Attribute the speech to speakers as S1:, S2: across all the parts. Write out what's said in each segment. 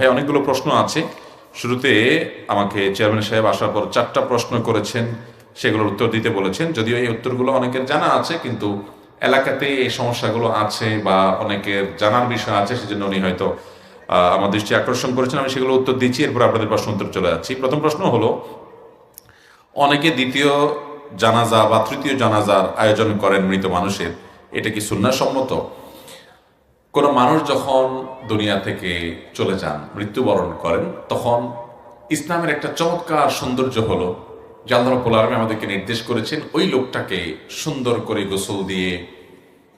S1: ভাই, অনেকগুলো প্রশ্ন আছে। শুরুতে আমাকে চেয়ারম্যান সাহেব আসার পর 4টা প্রশ্ন করেছেন, সেগুলোর উত্তর দিতে বলেছেন। যদিও এই উত্তরগুলো অনেকের জানা আছে, কিন্তু এলাকাতে এই সমস্যাগুলো আছে বা অনেকের জানার বিষয় আছে, সেজন্য উনি হয়তো আমার দৃষ্টি আকর্ষণ করেছেন। আমি সেগুলো উত্তর দিচ্ছি, এরপর আপনাদের প্রশ্ন উত্তর চলে যাচ্ছি। প্রথম প্রশ্ন হলো, অনেকে দ্বিতীয় জানাজা বা তৃতীয় জানাজার আয়োজন করেন মৃত মানুষের, এটা কি সুন্নাহসম্মত? কোনো মানুষ যখন দুনিয়া থেকে চলে যান, মৃত্যুবরণ করেন, তখন ইসলামের একটা চমৎকার সৌন্দর্য হলো যে আল্লাহ রাব্বুল আলামিন আমাদেরকে নির্দেশ করেছেন ওই লোকটাকে সুন্দর করে গোসল দিয়ে,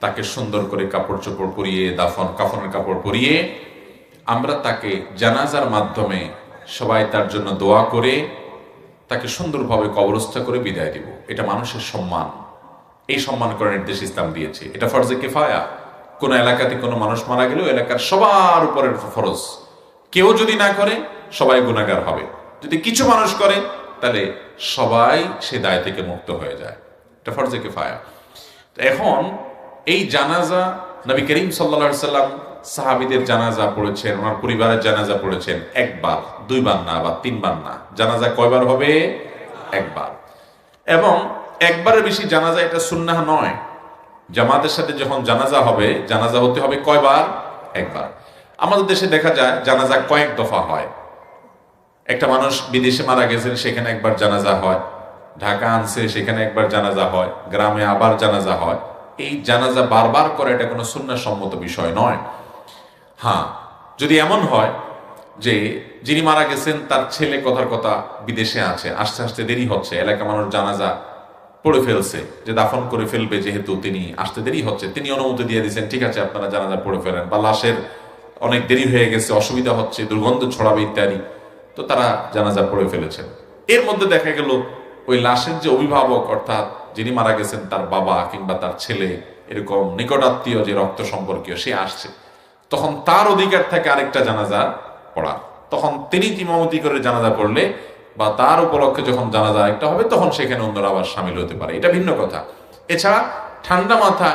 S1: তাকে সুন্দর করে কাপড় চোপড় পরিয়ে, কাফনের কাপড় পরিয়ে আমরা তাকে জানাজার মাধ্যমে সবাই তার জন্য দোয়া করে তাকে সুন্দরভাবে কবরস্থ করে বিদায় দিব। এটা মানুষের সম্মান, এই সম্মান করার নির্দেশ ইসলাম দিয়েছে। এটা ফরজে কিফায়া। কোনো এলাকাতে কোনো মানুষ মারা গেলেও এলাকার সবার উপরের ফরজ। কেউ যদি না করে সবাই গুনাহগার হবে। যদি কিছু মানুষ করে তাহলে সবাই সে দায় থেকে মুক্ত হয়ে যায়। এটা ফরজে কিফায়া। তো এখন এই জানাজা, নবী করিম সাল্লাল্লাহু আলাইহি সাল্লাম সাহাবীদের জানাজা পড়েছেন, ওনার পরিবারের জানাজা পড়েছেন একবার, দুইবার না বা তিনবার না। জানাজা কয়বার হবে? একবার। এবং একবারের বেশি জানাজা এটা সুন্নাহ নয়। জামাতের সাথে যখন জানাজা হবে, জানাজা হতে হবে কয়বার? একবার। আমাদের দেশে দেখা যায় জানাজা কয়েক দফা হয়। একটা মানুষ বিদেশে মারা গেছেন, সেখানে একবার জানাজা হয়। ঢাকা আনছে, সেখানে একবার জানাজা হয়। গ্রামে আবার জানাজা হয়। এই জানাজা বারবার করে এটা কোনো সুন্নাহসম্মত বিষয় নয়। হ্যাঁ, যদি এমন হয় যে যিনি মারা গেছেন তার ছেলে কথার কথা বিদেশে আছে, আস্তে আস্তে দেরি হচ্ছে, এলাকা মানুষ জানাজা পড়ে ফেলছে, যে দাফন করে ফেলবে, যেহেতু তিনি আসতে দেরি হচ্ছে, তিনি অনুমতি দিয়ে দিয়েছেন, ঠিক আছে আপনারা জানাজা পড়ে ফেলেন, বা লাশের অনেক দেরি হয়ে গেছে, অসুবিধা হচ্ছে, দুর্গন্ধ ছড়াবে ইত্যাদি, তো তারা জানাজা পড়ে ফেলেছেন। এর মধ্যে দেখা গেল ওই লাশের যে অভিভাবক, অর্থাৎ যিনি মারা গেছেন তার বাবা কিংবা তার ছেলে, এরকম নিকটাত্মীয় যে রক্ত সম্পর্কীয়, সে আসছে, তখন তার অধিকার থাকে আরেকটা জানাজা পড়া। তখন তিনি ইমামতি করে জানাজা পড়লে বা তার উপলক্ষে যখন জানাজা একটা হবে, তখন সেখানে অন্যরা আবার সামিল হতে পারে, এটা ভিন্ন কথা। এছাড়া ঠান্ডা মাথা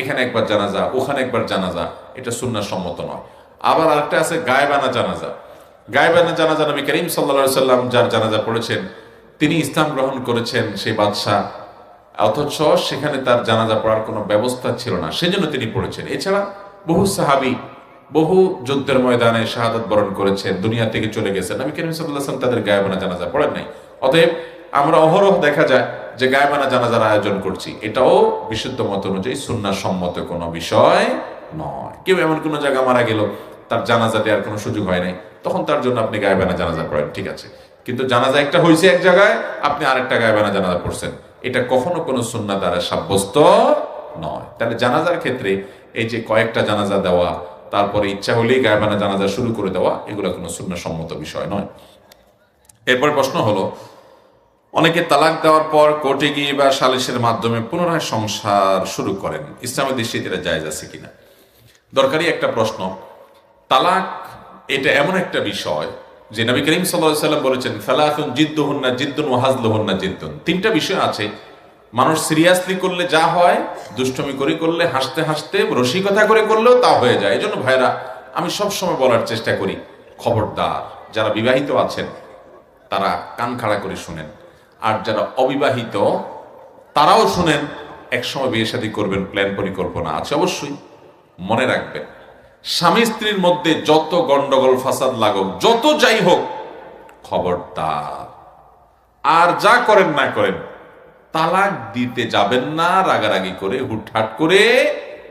S1: এখানে একবার জানাজা, ওখানে একবার জানাজা, এটা সুন্নাহ সম্মত নয়। আবার আরেকটা আছে গায়েবানা জানাজা। গায়েবানা জানাজা নবী করিম সাল্লাল্লাহু আলাইহি সাল্লাম যার জানাজা পড়েছেন, তিনি ইসলাম গ্রহণ করেছেন, সেই বাদশাহ, অথচ সেখানে তার জানাজা পড়ার কোনো ব্যবস্থা ছিল না, সেজন্য তিনি পড়েছেন। এছাড়া বহু সাহাবী বহু যুদ্ধের ময়দানে শাহাদাত বরণ করেছেন, দুনিয়া থেকে চলে গেছেন, নবী করিম সাল্লাল্লাহু আলাইহি ওয়াসাল্লাম তাদের গায়েবানা জানাজা পড়েন নাই। অতএব আমরা অহরহ দেখা যায় যে গায়েবানা জানাজার আয়োজন করছি, এটাও বিশুদ্ধ মত অনুযায়ী সুন্নাহ সম্মত কোনো বিষয় নয়। কেউ এমন কোনো জায়গা মারা গেল, তার জানাজা দেওয়ার কোনো সুযোগ হয় নাই, তখন তার জন্য আপনি গায়েবানা জানাজা পড়েন, ঠিক আছে। কিন্তু জানাজা একটা হয়েছে এক জায়গায়, আপনি আরেকটা গায়েবানা জানাজা পড়ছেন, এটা কখনো কোনো সুন্নাহ দ্বারা সাব্যস্ত নয়। তাহলে জানাজার ক্ষেত্রে এই যে কয়েকটা জানাজা দেওয়া, তারপরে ইচ্ছা হলেই গায়েবানা জানাজা শুরু করে দেওয়া, এগুলো কোনো সুন্নাহসম্মত বিষয় নয়। এরপর প্রশ্ন হলো, অনেকে তালাক দেওয়ার পর কোর্টে গিয়ে বা সালিসের মাধ্যমে পুনরায় সংসার শুরু করেন, ইসলামের দৃষ্টিতে এটা জায়েজ আছে কিনা? দরকারি একটা প্রশ্ন। তালাক এটা এমন একটা বিষয় যে নবী করিম সাল্লাল্লাহু আলাইহি ওয়াসাল্লাম বলেছেন, সালাসুন জিদ্দুহুন্না জিদ্দুন ওয়া হাজলুহুন্না জিদ্দুন। তিনটা বিষয় আছে, মানুষ সিরিয়াসলি করলে যা হয়, দুষ্টমি করে করলে, হাসতে হাসতে রসিকতা করে করলেও তা হয়ে যায়। এই জন্য ভাইরা, আমি সবসময় বলার চেষ্টা করি, খবরদার যারা বিবাহিত আছেন তারা কান খাড়া করে শুনেন, আর যারা অবিবাহিত তারাও শুনেন। একসময় বিয়ে শাদী করবেন, প্ল্যান পরিকল্পনা আছে, অবশ্যই মনে রাখবেন, স্বামী স্ত্রীর মধ্যে যত গন্ডগোল ফাসাদ লাগুক, যত যাই হোক, খবরদার আর যা করেন না করেন, তালাক দিতে যাবেন না রাগারাগি করে, হুটহাট করে,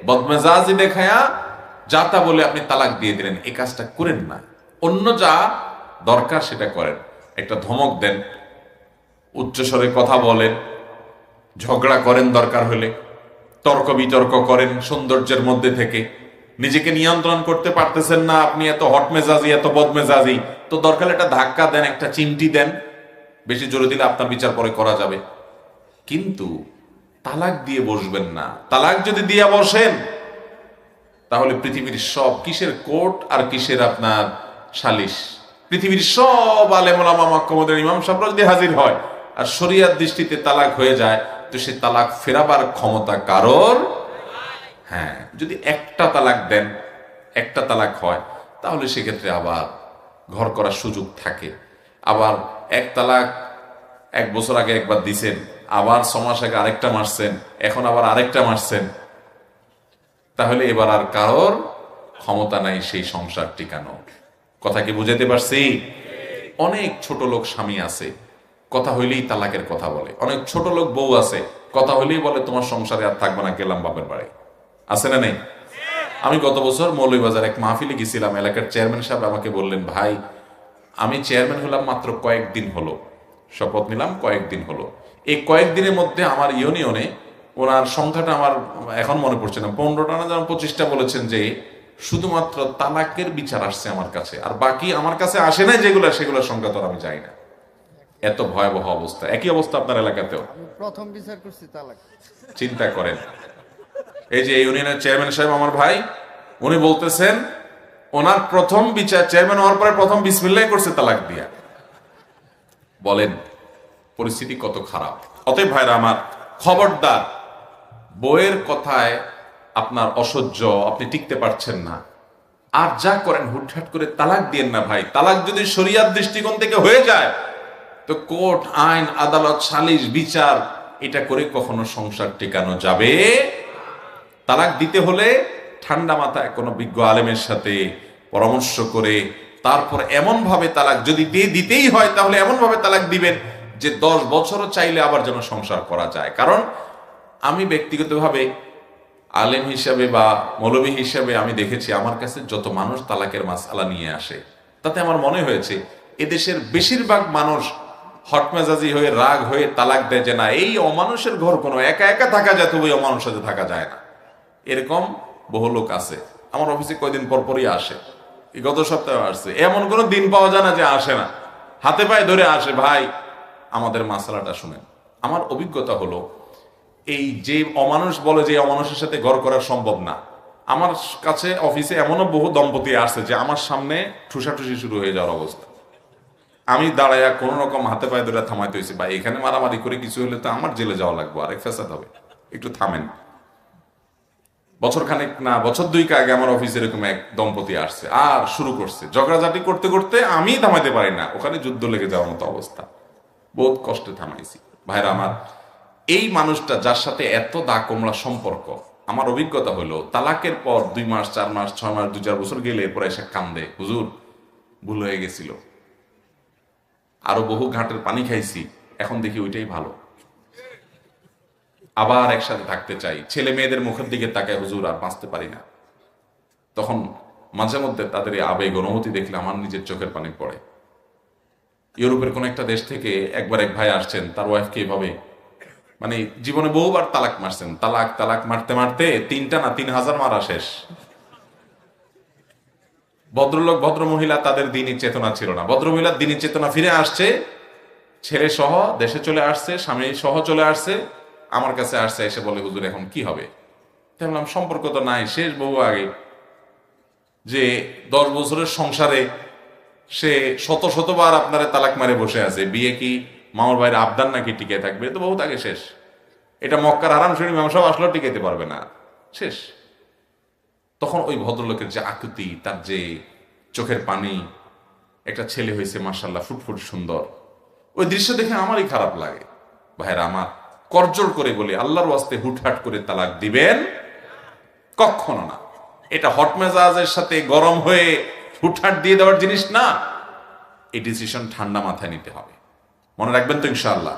S1: বদমেজাজি দেখায়া যা তা বলে আপনি তালাক দিয়ে দিলেন, এই কাজটা করেন না। অন্য যা দরকার সেটা করেন। একটা ধমক দেন, উচ্চস্বরে কথা বলেন, ঝগড়া করেন, দরকার হলে তর্ক বিতর্ক করেন সৌন্দর্যের মধ্যে থেকে। নিজেকে নিয়ন্ত্রণ করতে পারতেছেন না, আপনি এত হট মেজাজি, এত বদমেজাজি, তো দরকার একটা ধাক্কা দেন, একটা চিমটি দেন, বেশি জোরে দিলে আপনার বিচার পরে করা যাবে। কিন্তু তালাক দিয়ে বসবেন না। তালাক যদি দিয়ে বসেন, তাহলে পৃথিবীর সব, কিসের কোর্ট আর কিসের আপনার সালিশ, পৃথিবীর সব আলেম ওলামা মাহকামাদের ইমাম সাহেবরা যদি হাজির হয় আর শরিয়ার দৃষ্টিতে তালাক হয়ে যায়, তো সে তালাক ফেরাবার ক্ষমতা কারোর। হ্যাঁ, যদি একটা তালাক দেন, একটা তালাক হয়, তাহলে সেক্ষেত্রে আবার ঘর করার সুযোগ থাকে। আবার এক তালাক 1 বছর আগে একবার দিছেন, আবার 6 মাস আগে আরেকটা মারছেন, এখন আবার আরেকটা মারছেন, তাহলে এবার আর কারোর ক্ষমতা নাই সেই সংসার টিকানো। কথা কি বুঝাতে পারছি? অনেক ছোট লোক স্বামী আছে, কথা হইলেই তালাকের কথা বলে। অনেক ছোট লোক বউ আছে, কথা হইলেই বলে তোমার সংসারে আর থাকবে না, গেলাম বাপের বাড়ি। আছে না নেই? আমি গত বছর মৌলভীবাজার এক মাহফিলে গেছিলাম। এলাকার চেয়ারম্যান সাহেব আমাকে বললেন, ভাই আমি চেয়ারম্যান হলাম মাত্র কয়েকদিন হলো, শপথ নিলাম কয়েকদিন হলো, এই কয়েকদিনের মধ্যে আমার ইউনিয়নে, ওনার সংখ্যাটা আমার এখন মনে পড়ছে না, 15টা না যেন 25টা বলেছেন যে শুধুমাত্র তালাকের বিচার আসছে আমার কাছে, আর বাকি আমার কাছে আসে না যেগুলো, সেগুলোর সংখ্যা তো আমি যাই না। এত ভয়াবহ অবস্থা। একই অবস্থা আপনার এলাকাতেও?
S2: প্রথম বিচার করছি তালাক।
S1: চিন্তা করেন, এই যে ইউনিয়নের চেয়ারম্যান সাহেব আমার ভাই, উনি বলতেছেন ওনার প্রথম বিচার, চেয়ারম্যান হওয়ার পরে প্রথম বিসমিল্লাহ করছে তালাক দিয়া। বলেন পরিস্থিতি কত খারাপ। অতএব ভাইরা আমার, খবরদার, বইয়ের কথায় আপনার অসহ্য, আপনি টিকতে পারছেন না, আর যা করেন হুটহাট করে তালাক দিয়েন না ভাই। তালাক যদি শরিয়াত দৃষ্টিকোণ থেকে হয়ে যায়, তো কোর্ট, আইন, আদালত, সালিশ, বিচার, এটা করে কখনো সংসার টিকানো যাবে। তালাক দিতে হলে ঠান্ডা মাথায় কোনো বিজ্ঞ আলেমের সাথে পরামর্শ করে তারপর এমন ভাবে তালাক, যদি দিতেই হয় তাহলে এমন ভাবে তালাক দিবেন যে 10 বছরও চাইলে আবার যেন সংসার করা যায়। কারণ আমি ব্যক্তিগতভাবে আলেম হিসাবে বা মৌলবী হিসাবে আমি দেখেছি, আমার কাছে যত মানুষ তালাকের মাসআলা নিয়ে আসে, তাতে আমার মনে হয়েছে এদেশের বেশিরভাগ মানুষ হটমেজাজি হয়ে, রাগ হয়ে তালাক দেয় যে না, এই অমানুষের ঘর কোনো একা একা থাকা যায়, তবু অমানুষের সাথে থাকা যায় না। এরকম বহু লোক আছে। আমার অফিসে কয়দিন পর পরই আসে, এই গত সপ্তাহে আসছে, এমন কোনো দিন পাওয়া যায় না যে আসে না, হাতে পায়ে ধরে আসে, ভাই আমাদের মাসালাটা শুনেন। আমার অভিজ্ঞতা হলো, এই যে অমানুষ বলে যে অমানুষের সাথে ঘর করা সম্ভব না, আমার কাছে অফিসে এমনও বহু দম্পতি আসছে যে আমার সামনে ঠুসাঠুসি শুরু হয়ে যাওয়ার অবস্থা। আমি দাঁড়াইয়া কোন রকম হাতে পায়ে ধরে থামাইতে হয়েছে, ভাই এখানে মারামারি করে কিছু হলে তো আমার জেলে যাওয়া লাগবে, আরেক ফেসাদ হবে, একটু থামেন। বছর খানেক না, বছর 2 আগে আমার অফিসে এরকম এক দম্পতি আসছে, আর শুরু করছে ঝগড়াঝাটি করতে করতে, আমি থামাইতে পারি না, ওখানে যুদ্ধ লেগে যাওয়ার মতো অবস্থা। বহুত কষ্টে থামাইছি। ভাইরা আমার, এই মানুষটা যার সাথে এত দা কমলা সম্পর্ক, আমার অভিজ্ঞতা হলো তালাকের পর 2 মাস, 4 মাস, 6 মাস, 2-4 বছর গেলে এরপর এসে কান্দে, হুজুর ভুল হয়ে গেছিল, আরো বহু ঘাটের পানি খাইছি, এখন দেখি ওইটাই ভালো, আবার একসাথে থাকতে চাই। ছেলে মেয়েদের মুখের দিকে তাকায়, হুজুর আর বাঁচতে পারি না। তখন মাঝে মধ্যে তাদের এই আবেগ অনুভূতি দেখলে আমার নিজের চোখের পানি পড়ে। ইউরোপের কোন একটা দেশ থেকে একবার এক ভাই আসছেন, তার ওয়াইফকে এভাবে, মানে জীবনে বহুবার তালাক মারছেন, তালাক তালাক মারতে মারতে 3টা না 3000 মারা শেষ। ভদ্রলোক, ভদ্র মহিলা, তাদের দিনই চেতনা ছিল না। ভদ্রমহিলার দিনই চেতনা ফিরে আসছে, ছেলে সহ দেশে চলে আসছে, স্বামী সহ চলে আসছে, আমার কাছে আসছে, এসে বলে হুজুর এখন কি হবে? তাই বললাম সম্পর্ক তো নাই, শেষ বহু আগে, যে 10 বছরের সংসারে সে শত শতবার আপনারে তালাক মারে বসে আছে, বিয়ে কি মামার ভাইয়ের আবদার নাকি টিকে থাকবে? তো বহুত আগে শেষ। এটা মক্কার হারাম শরীফ ইমাম সাহেব আসলেও টিকাইতে পারবে না, শেষ। তখন ওই ভদ্রলোকের যে আকুতি, তার যে চোখের পানি, একটা ছেলে হয়েছে মাশাআল্লাহ, ফুটফুট সুন্দর, ওই দৃশ্য দেখে আমারই খারাপ লাগে। ভাইরা আমার, করজোড় করে বলি, আল্লাহর ওয়াস্তে হুটহাট করে তালাক দিবেন কখনো না। এটা হট মেজাজের সাথে গরম হয়ে হুটহাট দিয়ে দেওয়ার জিনিস না। এই ডিসিশন ঠান্ডা মাথায় নিতে হবে, মনে রাখবেন তো ইনশাআল্লাহ।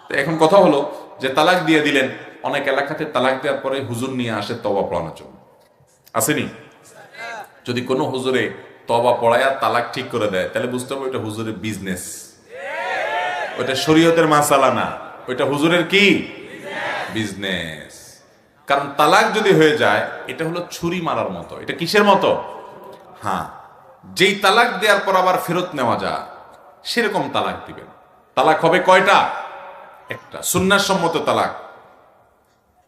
S1: তো এখন কথা হলো যে তালাক দিয়ে দিলেন, অনেক এলাকাতে তালাক দেওয়ার পরে হুজুর নিয়ে আসে তওবা পড়ানোর জন্য, আসেনি? যদি কোনো হুজুরে তওবা পড়ায়া তালাক ঠিক করে দেয়, তাহলে বুঝতে হবে ওইটা হুজুরের বিজনেস, ওইটা শরীয়তের মাসালা না, ওইটা হুজুরের কি বিজনেস। কারণ তালাক যদি হয়ে যায়, এটা হলো ছুরি মারার মতো। এটা কিসের মতো? হ্যাঁ, যেই তালাক দেওয়ার পর আবার ফেরত নেওয়া যায়, সেরকম তালাক দিবেন। তালাক হবে কয়টা? একটা, সুন্নাহ সম্মত তালাক।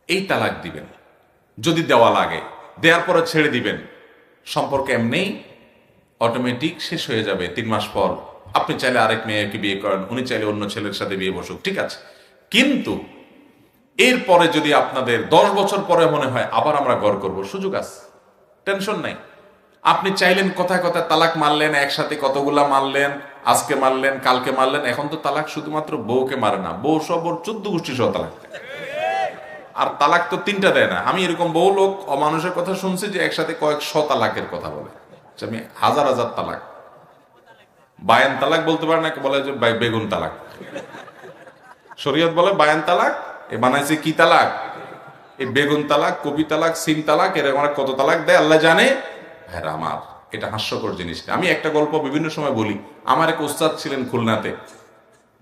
S1: এই তালাক দিবেন, যদি দেওয়া লাগে, দেওয়ার পরে ছেড়ে দিবেন, সম্পর্ক এমনি অটোমেটিক শেষ হয়ে যাবে। 3 মাস পর আপনি চাইলে আরেক মেয়েকে বিয়ে করেন, উনি চাইলে অন্য ছেলের সাথে বিয়ে বসুক, ঠিক আছে। কিন্তু এরপরে যদি আপনাদের 10 বছর পরে মনে হয় আবার আমরা ঘর করব, সুযোগ আছে, টেনশন নাই। আপনি চাইলেন কথায় কথায় তালাক মারলেন, একসাথে কতগুলা মারলেন, আজকে মারলেন, কালকে মারলেন। এখন তো তালাক শুধুমাত্র বউকে মারে না, বউ সব ওর 14 গোষ্ঠী সহ তালাক দেয়। আর তালাক তো 3টা দেয় না। আমি এরকম বহু লোক অমানুষের কথা শুনছি যে একসাথে কয়েকশো তালাকের কথা বলে। আমি হাজার হাজার তালাক, বায়ান তালাক বলতে পারে না, বলে যে বেগুন তালাক। শরীয়ত বলে বায়ান তালাক, এ বানাইছে কি তালাক, এই বেগুন তালাক, কপি তালাক, সিম তালাক, এরকম কত তালাক দেয় আল্লাহ জানে। হ্যাঁ আমার এটা হাস্যকর জিনিস না। আমি একটা গল্প বিভিন্ন সময় বলি। আমার এক ওস্তাদ ছিলেন খুলনাতে,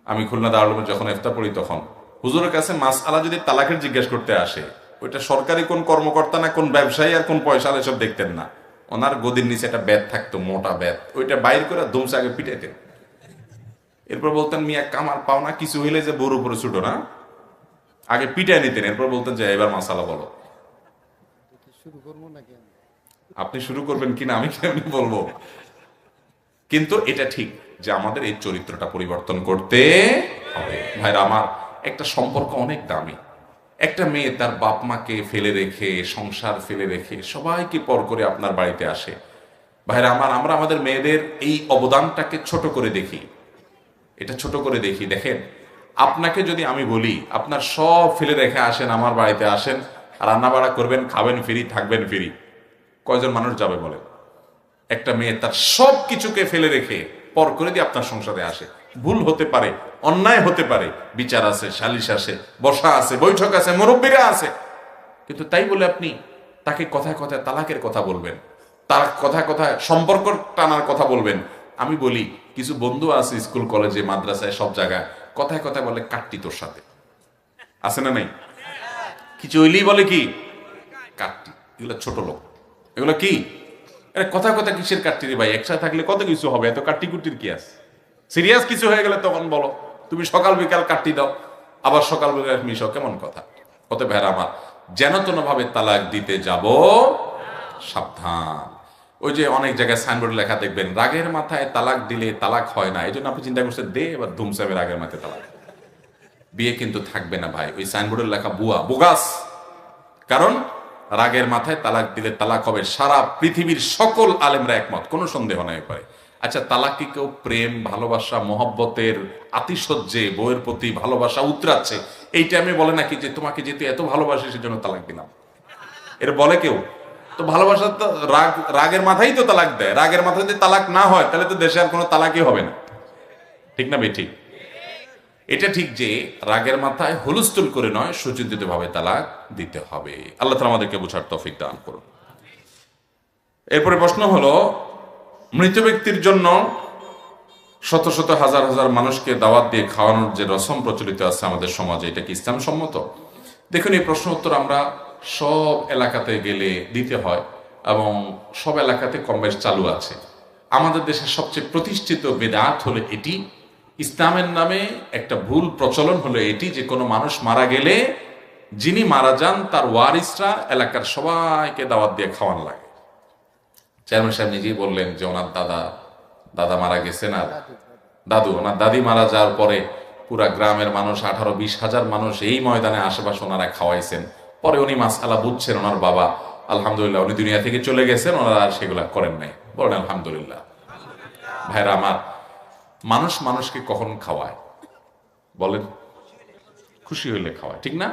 S1: আমি খুলনা দারুল উলুমে যখন ইফতা পড়ি তখন হুজুরের কাছে মাসআলা যদি তালাকের জিজ্ঞেস করতে আসে, ওইটা সরকারি কোন কর্মকর্তা না কোন ব্যবসায়ী আর কোন পয়সা এসব দেখতেন না। ওনার গদির নিচে একটা ব্যাত থাকতো, মোটা ব্যাত, ওইটা বাইর করে ধুমসে আগে পিটাইতেন। এরপর বলতেন মিয়া কামার পাওনা কিছু হইলে যে বউর উপরে ছুটো না, আগে পিটাই নিতেন। এরপর বলতেন যে এবার মাসালা বলো।
S2: শুরু করবো নাকি আমি?
S1: আপনি শুরু করবেন কিনা আমি কেমনি বলবো, কিন্তু এটা ঠিক যে আমাদের এই চরিত্রটা পরিবর্তন করতে হবে। ভাইরা আমার, একটা সম্পর্ক অনেক দামি। একটা মেয়ে তার বাপ মাকে ফেলে রেখে, সংসার ফেলে রেখে সবাইকে পর করে আপনার বাড়িতে আসে। ভাইরা আমার, আমরা আমাদের মেয়েদের এই অবদানটাকে ছোট করে দেখি, এটা ছোট করে দেখি। দেখেন, আপনাকে যদি আমি বলি আপনার সব ফেলে রেখে আসেন, আমার বাড়িতে আসেন, রান্না বাড়া করবেন, খাবেন ফ্রি, থাকবেন ফ্রি, কয়জন মানুষ যাবে বলে? একটা মেয়ে তার সব কিছুকে ফেলে রেখে পর করে দিয়ে আপনার সংসারে আসে। ভুল হতে পারে, অন্যায় হতে পারে, বিচার আছে, সালিশ আছে, বসা আছে, বৈঠক আছে, মুরব্বীরা আছে, কিন্তু তাই বলে আপনি তাকে কথায় কথায় তালাকের কথা বলবেন, তার কথায় কথায় সম্পর্ক টানার কথা বলবেন? আমি বলি, কিছু বন্ধু আছে স্কুল কলেজে মাদ্রাসায় সব জায়গায় কথায় কথায় বলে কাটতি তোর সাথে, আছে না নাই? কিছু হইলেই বলে কি কাটতি। এগুলো ছোট লোক, এগুলো কি কথা কথা কিসের কাটতি রে ভাই? একসাথে থাকলে কত কিছু হবে, এত কাটতি কুটির কি আছে? সিরিয়াস কিছু হয়ে গেলে তখন বলো। তুমি সকাল বিকাল কাটতি দাও, আবার সকাল বিকাল মিশো, কেমন কথা? কত ভাইরা আমার, যেন তেন ভাবে তালাক দিতে যাব সাবধান। ওই যে অনেক জায়গায় সাইনবোর্ড লেখা দেখবেন, রাগের মাথায় তালাক দিলে তালাক হয় না। এই জন্য আপনি চিন্তা করছেন দে এবার ধুমসাবে রাগের মাথায় তালাক, বিয়ে কিন্তু থাকবে না ভাই। ওই সাইনবোর্ডের লেখা বুয়া, বোগাস। কারণ রাগের মাথায় তালাক দিলে তালাক হবে, সারা পৃথিবীর সকল আলেমরা একমত, কোনো সন্দেহ নাই পারে। আচ্ছা, তালাক কি কেউ প্রেম, ভালোবাসা, মহব্বতের আতিশয্যে বউয়ের প্রতি ভালোবাসা উতরাচ্ছে এই টাইমে বলে নাকি যে তোমাকে যেতে এত ভালোবাসি সেজন্য তালাক দিলাম? এর বলে কেউ? তো ভালোবাসা তো রাগের মাথায় তো তালাক দেয়। রাগের মাথায় যদি তালাক না হয় তাহলে তো দেশে আর কোনো তালাকই হবে না, ঠিক না বেঠিক? এটা ঠিক যে রাগের মাথায় হুলস্থুল করে নয়, সুচিন্তিত ভাবে তালাক দিতে হবে। আল্লাহ তাআলা আমাদেরকে বোঝার তৌফিক দান করুন। এরপরে প্রশ্ন হলো, মৃত ব্যক্তির জন্য শত শত হাজার হাজার মানুষকে দাওয়াত দিয়ে খাওয়ানোর যে রসম প্রচলিত আছে আমাদের সমাজে, এটা কি ইসলাম সম্মত? দেখুন, এই প্রশ্ন উত্তর আমরা সব এলাকাতে গেলে দিতে হয় এবং সব এলাকাতে কম বেশ চালু আছে। আমাদের দেশের সবচেয়ে প্রতিষ্ঠিত বেদাত হলো এটি, ইসলামের নামে একটা ভুল প্রচলন হলো এটি যে কোনো মানুষ মারা গেলে যিনি মারা যান তার ওয়ারিসরা এলাকার সবাইকে দাওয়াত দিয়ে খাওয়ানো লাগে। চেয়ারম্যান সাহেব নিজেই বললেন যে ওনার দাদা মারা গেছেন, আর দাদু, ওনার দাদি মারা যাওয়ার পরে পুরা গ্রামের মানুষ 18-20 হাজার মানুষ এই ময়দানে আশেপাশে ওনারা খাওয়াইছেন। পরে উনি মাসআলা বুঝছেন, ওনার বাবা আলহামদুলিল্লাহ উনি দুনিয়া থেকে চলে গেছেন, ওনারা আর সেগুলা করেন নাই, বলেন আলহামদুলিল্লাহ। ভাইরা আমার, মানুষ মানুষকে কখন খাওয়ায় বলেন? খুশি হইলে খাওয়ায়, ঠিক না?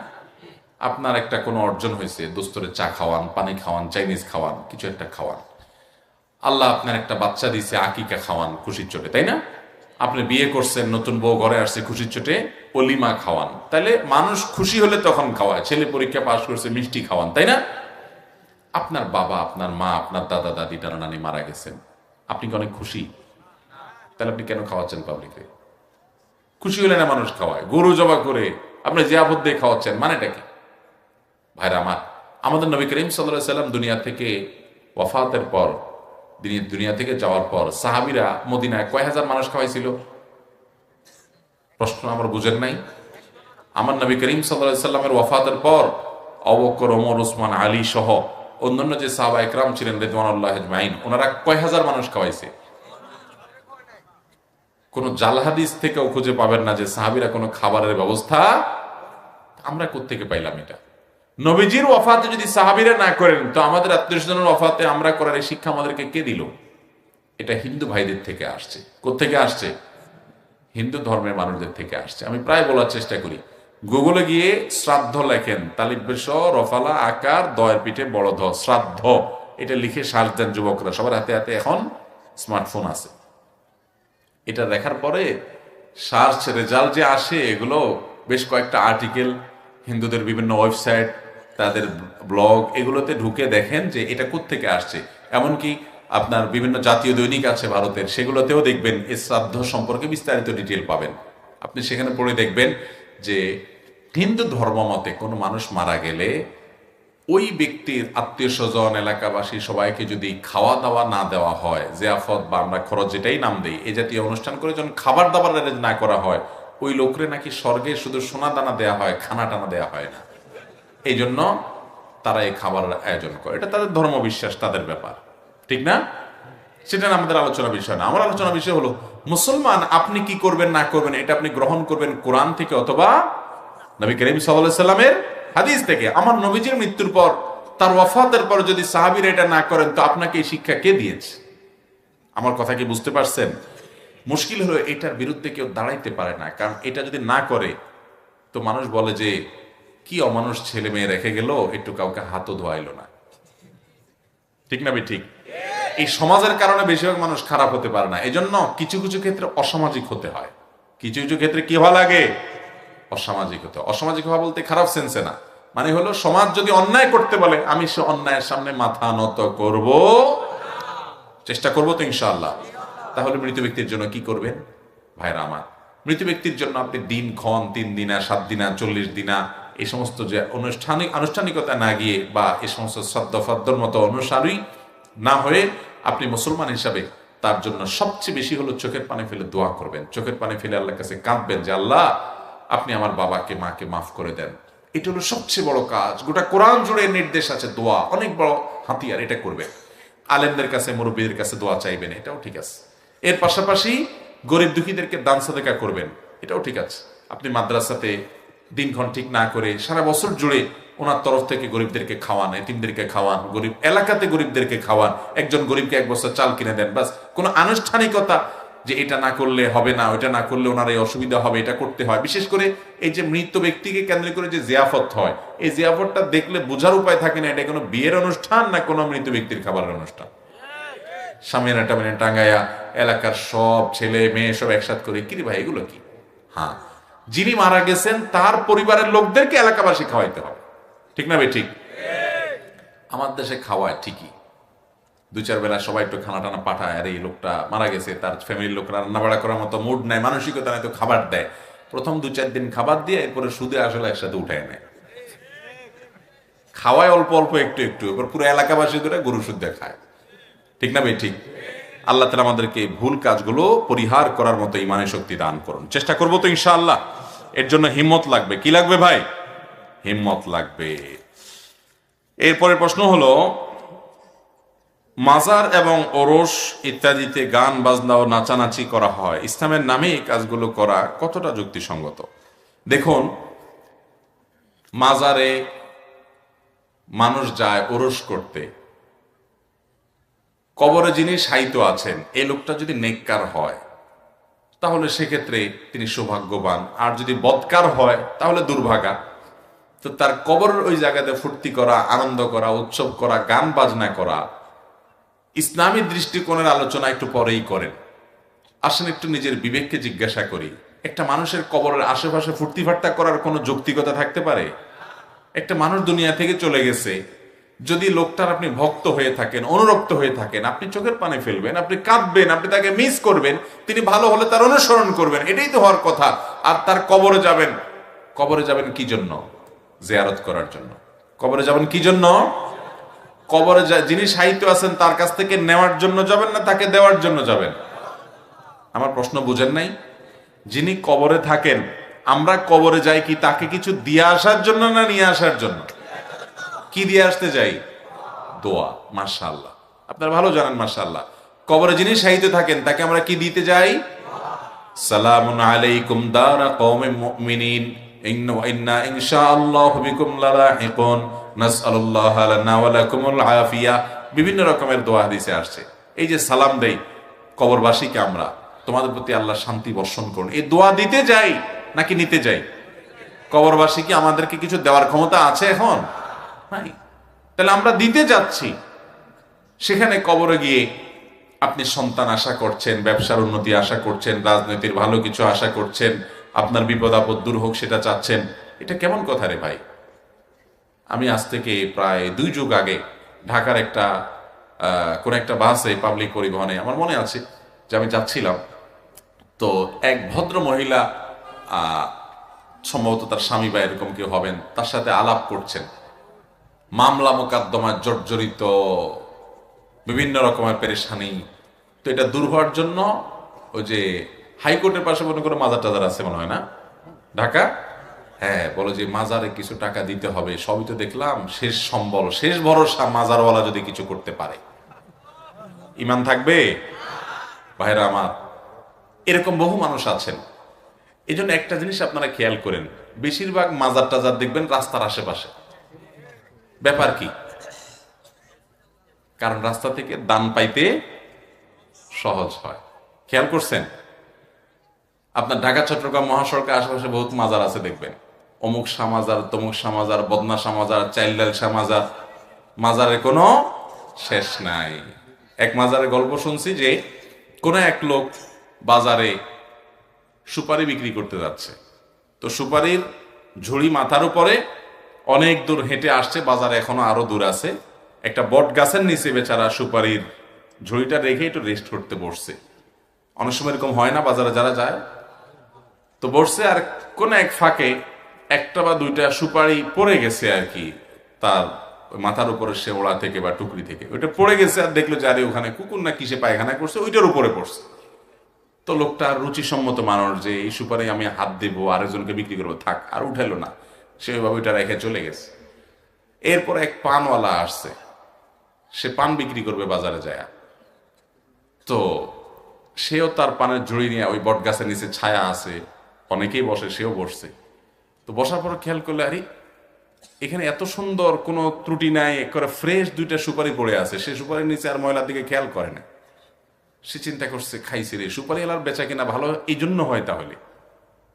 S1: আপনার একটা কোনো অর্জন হয়েছে, দোস্তরে চা খাওয়ান, পানি খাওয়ান, চাইনিজ খাওয়ান, কিছু একটা খাওয়ান। আল্লাহ আপনার একটা বাচ্চা দিছে, আকিকা খাওয়ান খুশির চোটে, তাই না? আপনি বিয়ে করছেন, নতুন বউ ঘরে আসছে, খুশির চোটে অলিমা খাওয়ান। তাইলে মানুষ খুশি হলে তখন খাওয়ায়। ছেলে পরীক্ষা পাশ করছে, মিষ্টি খাওয়ান, তাই না? আপনার বাবা, আপনার মা, আপনার দাদা দাদি, নানা নানি মারা গেছেন, আপনি কি অনেক খুশি? তাহলে আপনি কেন খাওয়াচ্ছেন পাবলিকে? খুশি হলে না মানুষ খাওয়ায়, গরু জবা করে আপনি জিয়াফত দিয়ে খাওয়াচ্ছেন, মানেটা কি? ভাইরা আমার, আমাদের নবী করিম সাল্লাল্লাহু আলাইহি সাল্লাম দুনিয়া থেকে ওয়াফাতের পর, দুনিয়া থেকে যাওয়ার পর সাহাবীরা মদিনায় কয় হাজার মানুষ খাওয়াইছিল? প্রশ্ন আমার বুঝেন নাই? আমার নবী করিম সাল্লাল্লাহু আলাইহি সাল্লামের ওয়াফাতের পর আবু বকর, ওমর, ওসমান, আলী সহ অন্যান্য যে সাহাবা ইকরাম ছিলেন রিদওয়ানুল্লাহি আজমাইন, ওনারা কয় হাজার মানুষ খাওয়াইছে? কোন জাল হাদিস থেকেও খুঁজে পাবেন না যে সাহাবীরা কোনো খাবারের ব্যবস্থা। আমরা কোত্থেকে পাইলাম এটা? নবীজির ওয়াফাতে যদি সাহাবীরা না করেন, তো আমাদের আত্মীয় স্বজনের ওয়াফাতে আমরা করার এই শিক্ষা আমাদেরকে কে দিল? এটা হিন্দু ভাইদের থেকে আসছে। কোত্থেকে আসছে? হিন্দু ধর্মের মানুষদের থেকে আসছে। আমি প্রায় বলার চেষ্টা করি, গুগলে গিয়ে শ্রাদ্ধ লেখেন, তালিব বেশ রফালা আকার দয়ের পিঠে বড় ধ শ্রাদ্ধ, এটা লিখে সার্চ দেন যুবকরা, সবার হাতে হাতে এখন স্মার্টফোন আছে। এটা দেখার পরে সার্চ রেজাল্ট যে আসে, এগুলো বেশ কয়েকটা আর্টিকেল, হিন্দুদের বিভিন্ন ওয়েবসাইট, তাদের ব্লগ, এগুলোতে ঢুকে দেখেন যে এটা কোত্থেকে আসছে। এমনকি আপনার বিভিন্ন জাতীয় দৈনিক আছে ভারতের, সেগুলোতেও দেখবেন এই শ্রাদ্ধ সম্পর্কে বিস্তারিত ডিটেল পাবেন। আপনি সেখানে পড়ে দেখবেন যে হিন্দু ধর্ম মতে কোনো মানুষ মারা গেলে ওই ব্যক্তির আত্মীয় স্বজন, এলাকাবাসী সবাইকে যদি খাওয়া দাওয়া না দেওয়া হয়, জিয়াফত বা আমরা খরচ যেটাই নাম দেই, এই জাতীয় অনুষ্ঠান করে যখন খাবার দাবার অ্যারেঞ্জ না করা হয়, ওই লোকরে নাকি স্বর্গে শুধু সোনা দানা দেওয়া হয়, খানা টানা দেওয়া হয় না। এই জন্য তারা এই খাবারের আয়োজন করে। এটা তাদের ধর্ম বিশ্বাস, তাদের ব্যাপার, ঠিক না? সেটা আমাদের আলোচনা বিষয় না। আমার আলোচনা বিষয় হলো মুসলমান আপনি কি করবেন না করবেন, এটা আপনি গ্রহণ করবেন কোরআন থেকে অথবা নবী করিম সাল্লাল্লাহু আলাইহি সাল্লামের হাদিস থেকে। আমার নবীজির মৃত্যুর পর, তার ওয়াফাতের পর যদি সাহাবীরা এটা না করেন, তো আপনাকে এই শিক্ষা কে দিয়েছে? আমার কথা কি বুঝতে পারছেন? মুশকিল হলো এটার বিরুদ্ধে কেউ দাঁড়াইতে পারে না, কারণ এটা যদি না করে তো মানুষ বলে যে কি অমানুষ ছেলে মেয়ে রেখে গেল, একটু কাউকে হাতও ধোয়াইলো না। ঠিক না? ঠিক। এই সমাজের কারণে বেশিরভাগ মানুষ খারাপ হতে পারে না। এই জন্য কিছু কিছু ক্ষেত্রে অসামাজিক হতে হয়। কিছু কিছু ক্ষেত্রে কি হওয়া লাগে? অসামাজিক হতে। অসামাজিক হওয়া বলতে খারাপ সেন্সে না, মানে হলো সমাজ যদি অন্যায় করতে বলে, আমি সে অন্যায়ের সামনে মাথা নত করব, চেষ্টা করবো তো ইনশাআল্লাহ। তাহলে মৃত ব্যক্তির জন্য কি করবেন ভাইরা আমার? মৃত ব্যক্তির জন্য আপনি দিন ক্ষণ, 3 দিনা 7 দিনা 40 দিনা এই সমস্ত যে আনুষ্ঠানিকতা না গিয়ে, বা এই সমস্ত শ্রদ্ধফদ্দর মতো অনুসারী না হয়ে, আপনি মুসলমান হিসাবে তার জন্য সবচেয়ে বেশি হলো চোখের পানি ফেলে দোয়া করবেন। চোখের পানি ফেলে আল্লাহর কাছে কাঁদবেন যে আল্লাহ, আপনি আমার বাবাকে মাকে মাফ করে দেন। এটা হলো সবচেয়ে বড় কাজ। গোটা কোরআন জুড়ে নির্দেশ আছে দোয়া, অনেক বড় হাতিয়ার, এটা করবেন। আলেমদের কাছে, মুরব্বীদের কাছে দোয়া চাইবেন, এটাও ঠিক আছে। এর পাশাপাশি গরিব দুঃখীদেরকে দান সাদেকা করবেন, এটাও ঠিক আছে। আপনি মাদ্রাসাতে দিনক্ষণ ঠিক না করে সারা বছর জুড়ে ওনার তরফ থেকে গরিবদেরকে খাওয়ান, এতিমদেরকে খাওয়ান, গরিব এলাকাতে গরিবদেরকে খাওয়ান, একজন গরিবকে 1 বস্তা চাল কিনে দেন, বাস। কোনো আনুষ্ঠানিকতা যে এটা না করলে হবে না, ওইটা না করলে ওনার এই অসুবিধা হবে, এটা করতে হয়। বিশেষ করে এই যে মৃত ব্যক্তিকে কেন্দ্র করে যে জিয়াফত হয়, এই জিয়াফতটা দেখলে বোঝার উপায় থাকে না এটা কোনো বিয়ের অনুষ্ঠান না কোনো মৃত ব্যক্তির খাবারের অনুষ্ঠান। সামিয়ানা টামিনা টাঙ্গাইয়া এলাকার সব ছেলে মেয়ে সব একসাথ করে, কি রে ভাই এগুলো কি? হ্যাঁ, যিনি মারা গেছেন তার পরিবারের লোকদেরকে এলাকাবাসী খাওয়াইতে হবে, ঠিক না ভাই? ঠিক। আমার দেশে খাওয়ায় ঠিকই, 2-4 বেলা সবাই একটু খানা টানা পাঠায়, আর এই লোকটা মারা গেছে, তার ফ্যামিলির লোকরা রান্না বাড়া করার মতো মুড নেয়, মানসিকতা নেয়, তো খাবার দেয়। প্রথম 2-4 দিন খাবার দিয়ে এরপরে সুদে আসলে একসাথে উঠায় নেয়, খাওয়ায় অল্প অল্প একটু একটু, এবার পুরো এলাকাবাসী ধরে গরু সুদ খায়, ঠিক না ভাই? ঠিক। আল্লাহ তাআলা আমাদেরকে ভুল কাজগুলো পরিহার করার মতো ইমানের শক্তি দান করুন। চেষ্টা করবো তো ইনশাআল্লাহ। এর জন্য হিম্মত লাগবে। কি লাগবে ভাই? হিম্মত লাগবে। এরপরের প্রশ্ন হলো, মাজার এবং ওরস ইত্যাদিতে গান বাজনা ও নাচানাচি করা হয়, ইসলামের নামে এই কাজগুলো করা কতটা যুক্তিসঙ্গত? দেখুন, মাজারে মানুষ যায় ওরস করতে, কবরে যিনি শায়িত আছেন এই লোকটা যদি নেককার হয় তাহলে সেক্ষেত্রে তিনি সৌভাগ্যবান, আর যদি বদকার হয় তাহলে দুর্ভাগা। তো তার কবরের ওই জায়গাতে ফুর্তি করা, আনন্দ করা, উৎসব করা, গান বাজনা করা ইসলামী দৃষ্টিকোণের আলোচনা একটু পরেই করেন। আসেন একটু নিজের বিবেককে জিজ্ঞাসা করি, একটা মানুষের কবরের আশেপাশে ফুর্তি ফাট্টা করার কোনো যৌক্তিকতা থাকতে পারে? একটা মানুষ দুনিয়া থেকে চলে গেছে, যদি লোকটার আপনি ভক্ত হয়ে থাকেন, অনুরক্ত হয়ে থাকেন, আপনি চোখের পানি ফেলবেন, আপনি কাঁদবেন, আপনি তাকে মিস করবেন, তিনি ভালো হলে তার অনুসরণ করবেন, এটাই তো হওয়ার কথা। আর তার কবরে যাবেন, কবরে যাবেন কি জন্য? জিয়ারত করার জন্য। কবরে যাবেন কি জন্য? কবরে যিনি সাহিত্য আছেন তার কাছ থেকে নেওয়ার জন্য যাবেন না তাকে দেওয়ার জন্য যাবেন? আমার প্রশ্ন বুঝেন নাই? যিনি কবরে থাকেন, আমরা কবরে যাই কি তাকে কিছু দিয়ে আসার জন্য না নিয়ে আসার জন্য? কি দিয়ে আসতে যাই? দোয়া। মাশাআল্লাহ, আপনারা ভালো জানেন। মাশাআল্লাহ, কবরে যিনি শায়িত থাকেন তাকে আমরা কি দিতে যাই? সালামুন আলাইকুম দারা কওমিন মুমিনিন, ইন্না ইনশাআল্লাহু বিকুম লালাহিকুন নাসআলুল্লাহা লানা ওয়া লাকুমুল আফিয়া। বিভিন্ন রকমের দোয়া হাদিসে আসছে। এই যে সালাম দেই কবরবাসীকে, আমরা তোমাদের প্রতি আল্লাহ শান্তি বর্ষণ করুন, এই দোয়া দিতে যাই নাকি নিতে যাই? কবরবাসী কি আমাদেরকে কিছু দেওয়ার ক্ষমতা আছে এখন? নাই। তাহলে আমরা দিতে যাচ্ছি। সেখানে কবরে গিয়ে আপনি সন্তান আশা করছেন, ব্যবসার উন্নতি আশা করছেন, রাজনীতির ভালো কিছু আশা করছেন, আপনার বিপদ আপদ দূর হোক সেটা চাচ্ছেন। এটা কেমন কথা রে ভাই? আমি আজ থেকে প্রায় 2 যুগ আগে ঢাকার কোন একটা বাসে, পাবলিক পরিবহনে, আমার মনে আছে যে আমি যাচ্ছিলাম, তো এক ভদ্র মহিলা, সম্ভবত তার স্বামী বা এরকম কেউ হবেন, তার সাথে আলাপ করছেন। মামলা মোকদ্দমা জর্জরিত, বিভিন্ন রকমের পেরেশানি। তো এটা দূর হওয়ার জন্য ওই যে হাইকোর্টের পাশে মনে করে মাজার টাজার আছে মনে হয় না ঢাকা, হ্যাঁ, বলো যে মাজারে কিছু টাকা দিতে হবে। সবই তো দেখলাম, শেষ সম্বল, শেষ ভরসা মাজারওয়ালা যদি কিছু করতে পারে। ইমান থাকবে ভাইরা আমার? এরকম বহু মানুষ আছেন। এই জন্য একটা জিনিস আপনারা খেয়াল করেন, বেশিরভাগ মাজার টাজার দেখবেন রাস্তার আশেপাশে। ব্যাপার কি? কারণ রাস্তা থেকে দান পাইতে সহজ হয়। খেয়াল করছেন? আপনার ঢাকা চট্টগ্রাম মহাসড়কের আশেপাশে বহুত মাজার আছে, দেখবেন অমুক শাহ মাজার, তমুক শাহ মাজার, বদনা শাহ মাজার, চাইল্ডাল শাহ মাজার। মাজারের কোনো শেষ নাই। এক মাজারের গল্প শুনছি যে কোন এক লোক বাজারে সুপারি বিক্রি করতে যাচ্ছে। তো সুপারির ঝুড়ি মাথার উপরে, অনেক দূর হেঁটে আসছে, বাজারে এখনো আরো দূর আছে। একটা বট গাছের নিচে বেচারা সুপারির ঝুড়িটা রেখে একটু রেস্ট করতে বসছে। অনেক সময় এরকম হয় না বাজারে যারা যায়? তো বসছে, আর কোন এক ফাঁকে একটা বা দুইটা সুপারি পড়ে গেছে আর কি তার মাথার উপরে, শেওড়া থেকে বা টুকরি থেকে ওইটা পড়ে গেছে। আর দেখলো যে আরে ওখানে কুকুর না কিসে পায়খানা করছে, ওইটার উপরে পড়ছে। তো লোকটা রুচিসম্মত মানুষ, যে এই সুপারি আমি হাত দেবো, আরেকজনকে বিক্রি করবো, থাক, আর উঠাইলো না, সেভাবে ওইটা রেখে চলে গেছে। এরপর এক পানওয়ালা আসছে, সে পান বিক্রি করবে বাজারে যায়। তো সেও তার পানের ঝুড়ি নিয়ে, ওই বট গাছের নিচে ছায়া আছে, অনেকেই বসে, সেও বসছে। তো বসার পর খেয়াল করলে, আরে এখানে এত সুন্দর, কোনো ত্রুটি নাই, করে ফ্রেশ দুইটা সুপারি পড়ে আছে। সে সুপারির নিচে আর ময়লার দিকে খেয়াল করে না। সে চিন্তা করছে, খাইছে রে, সুপারি এলার বেচা কিনা ভালো এই জন্য হয়, তাহলে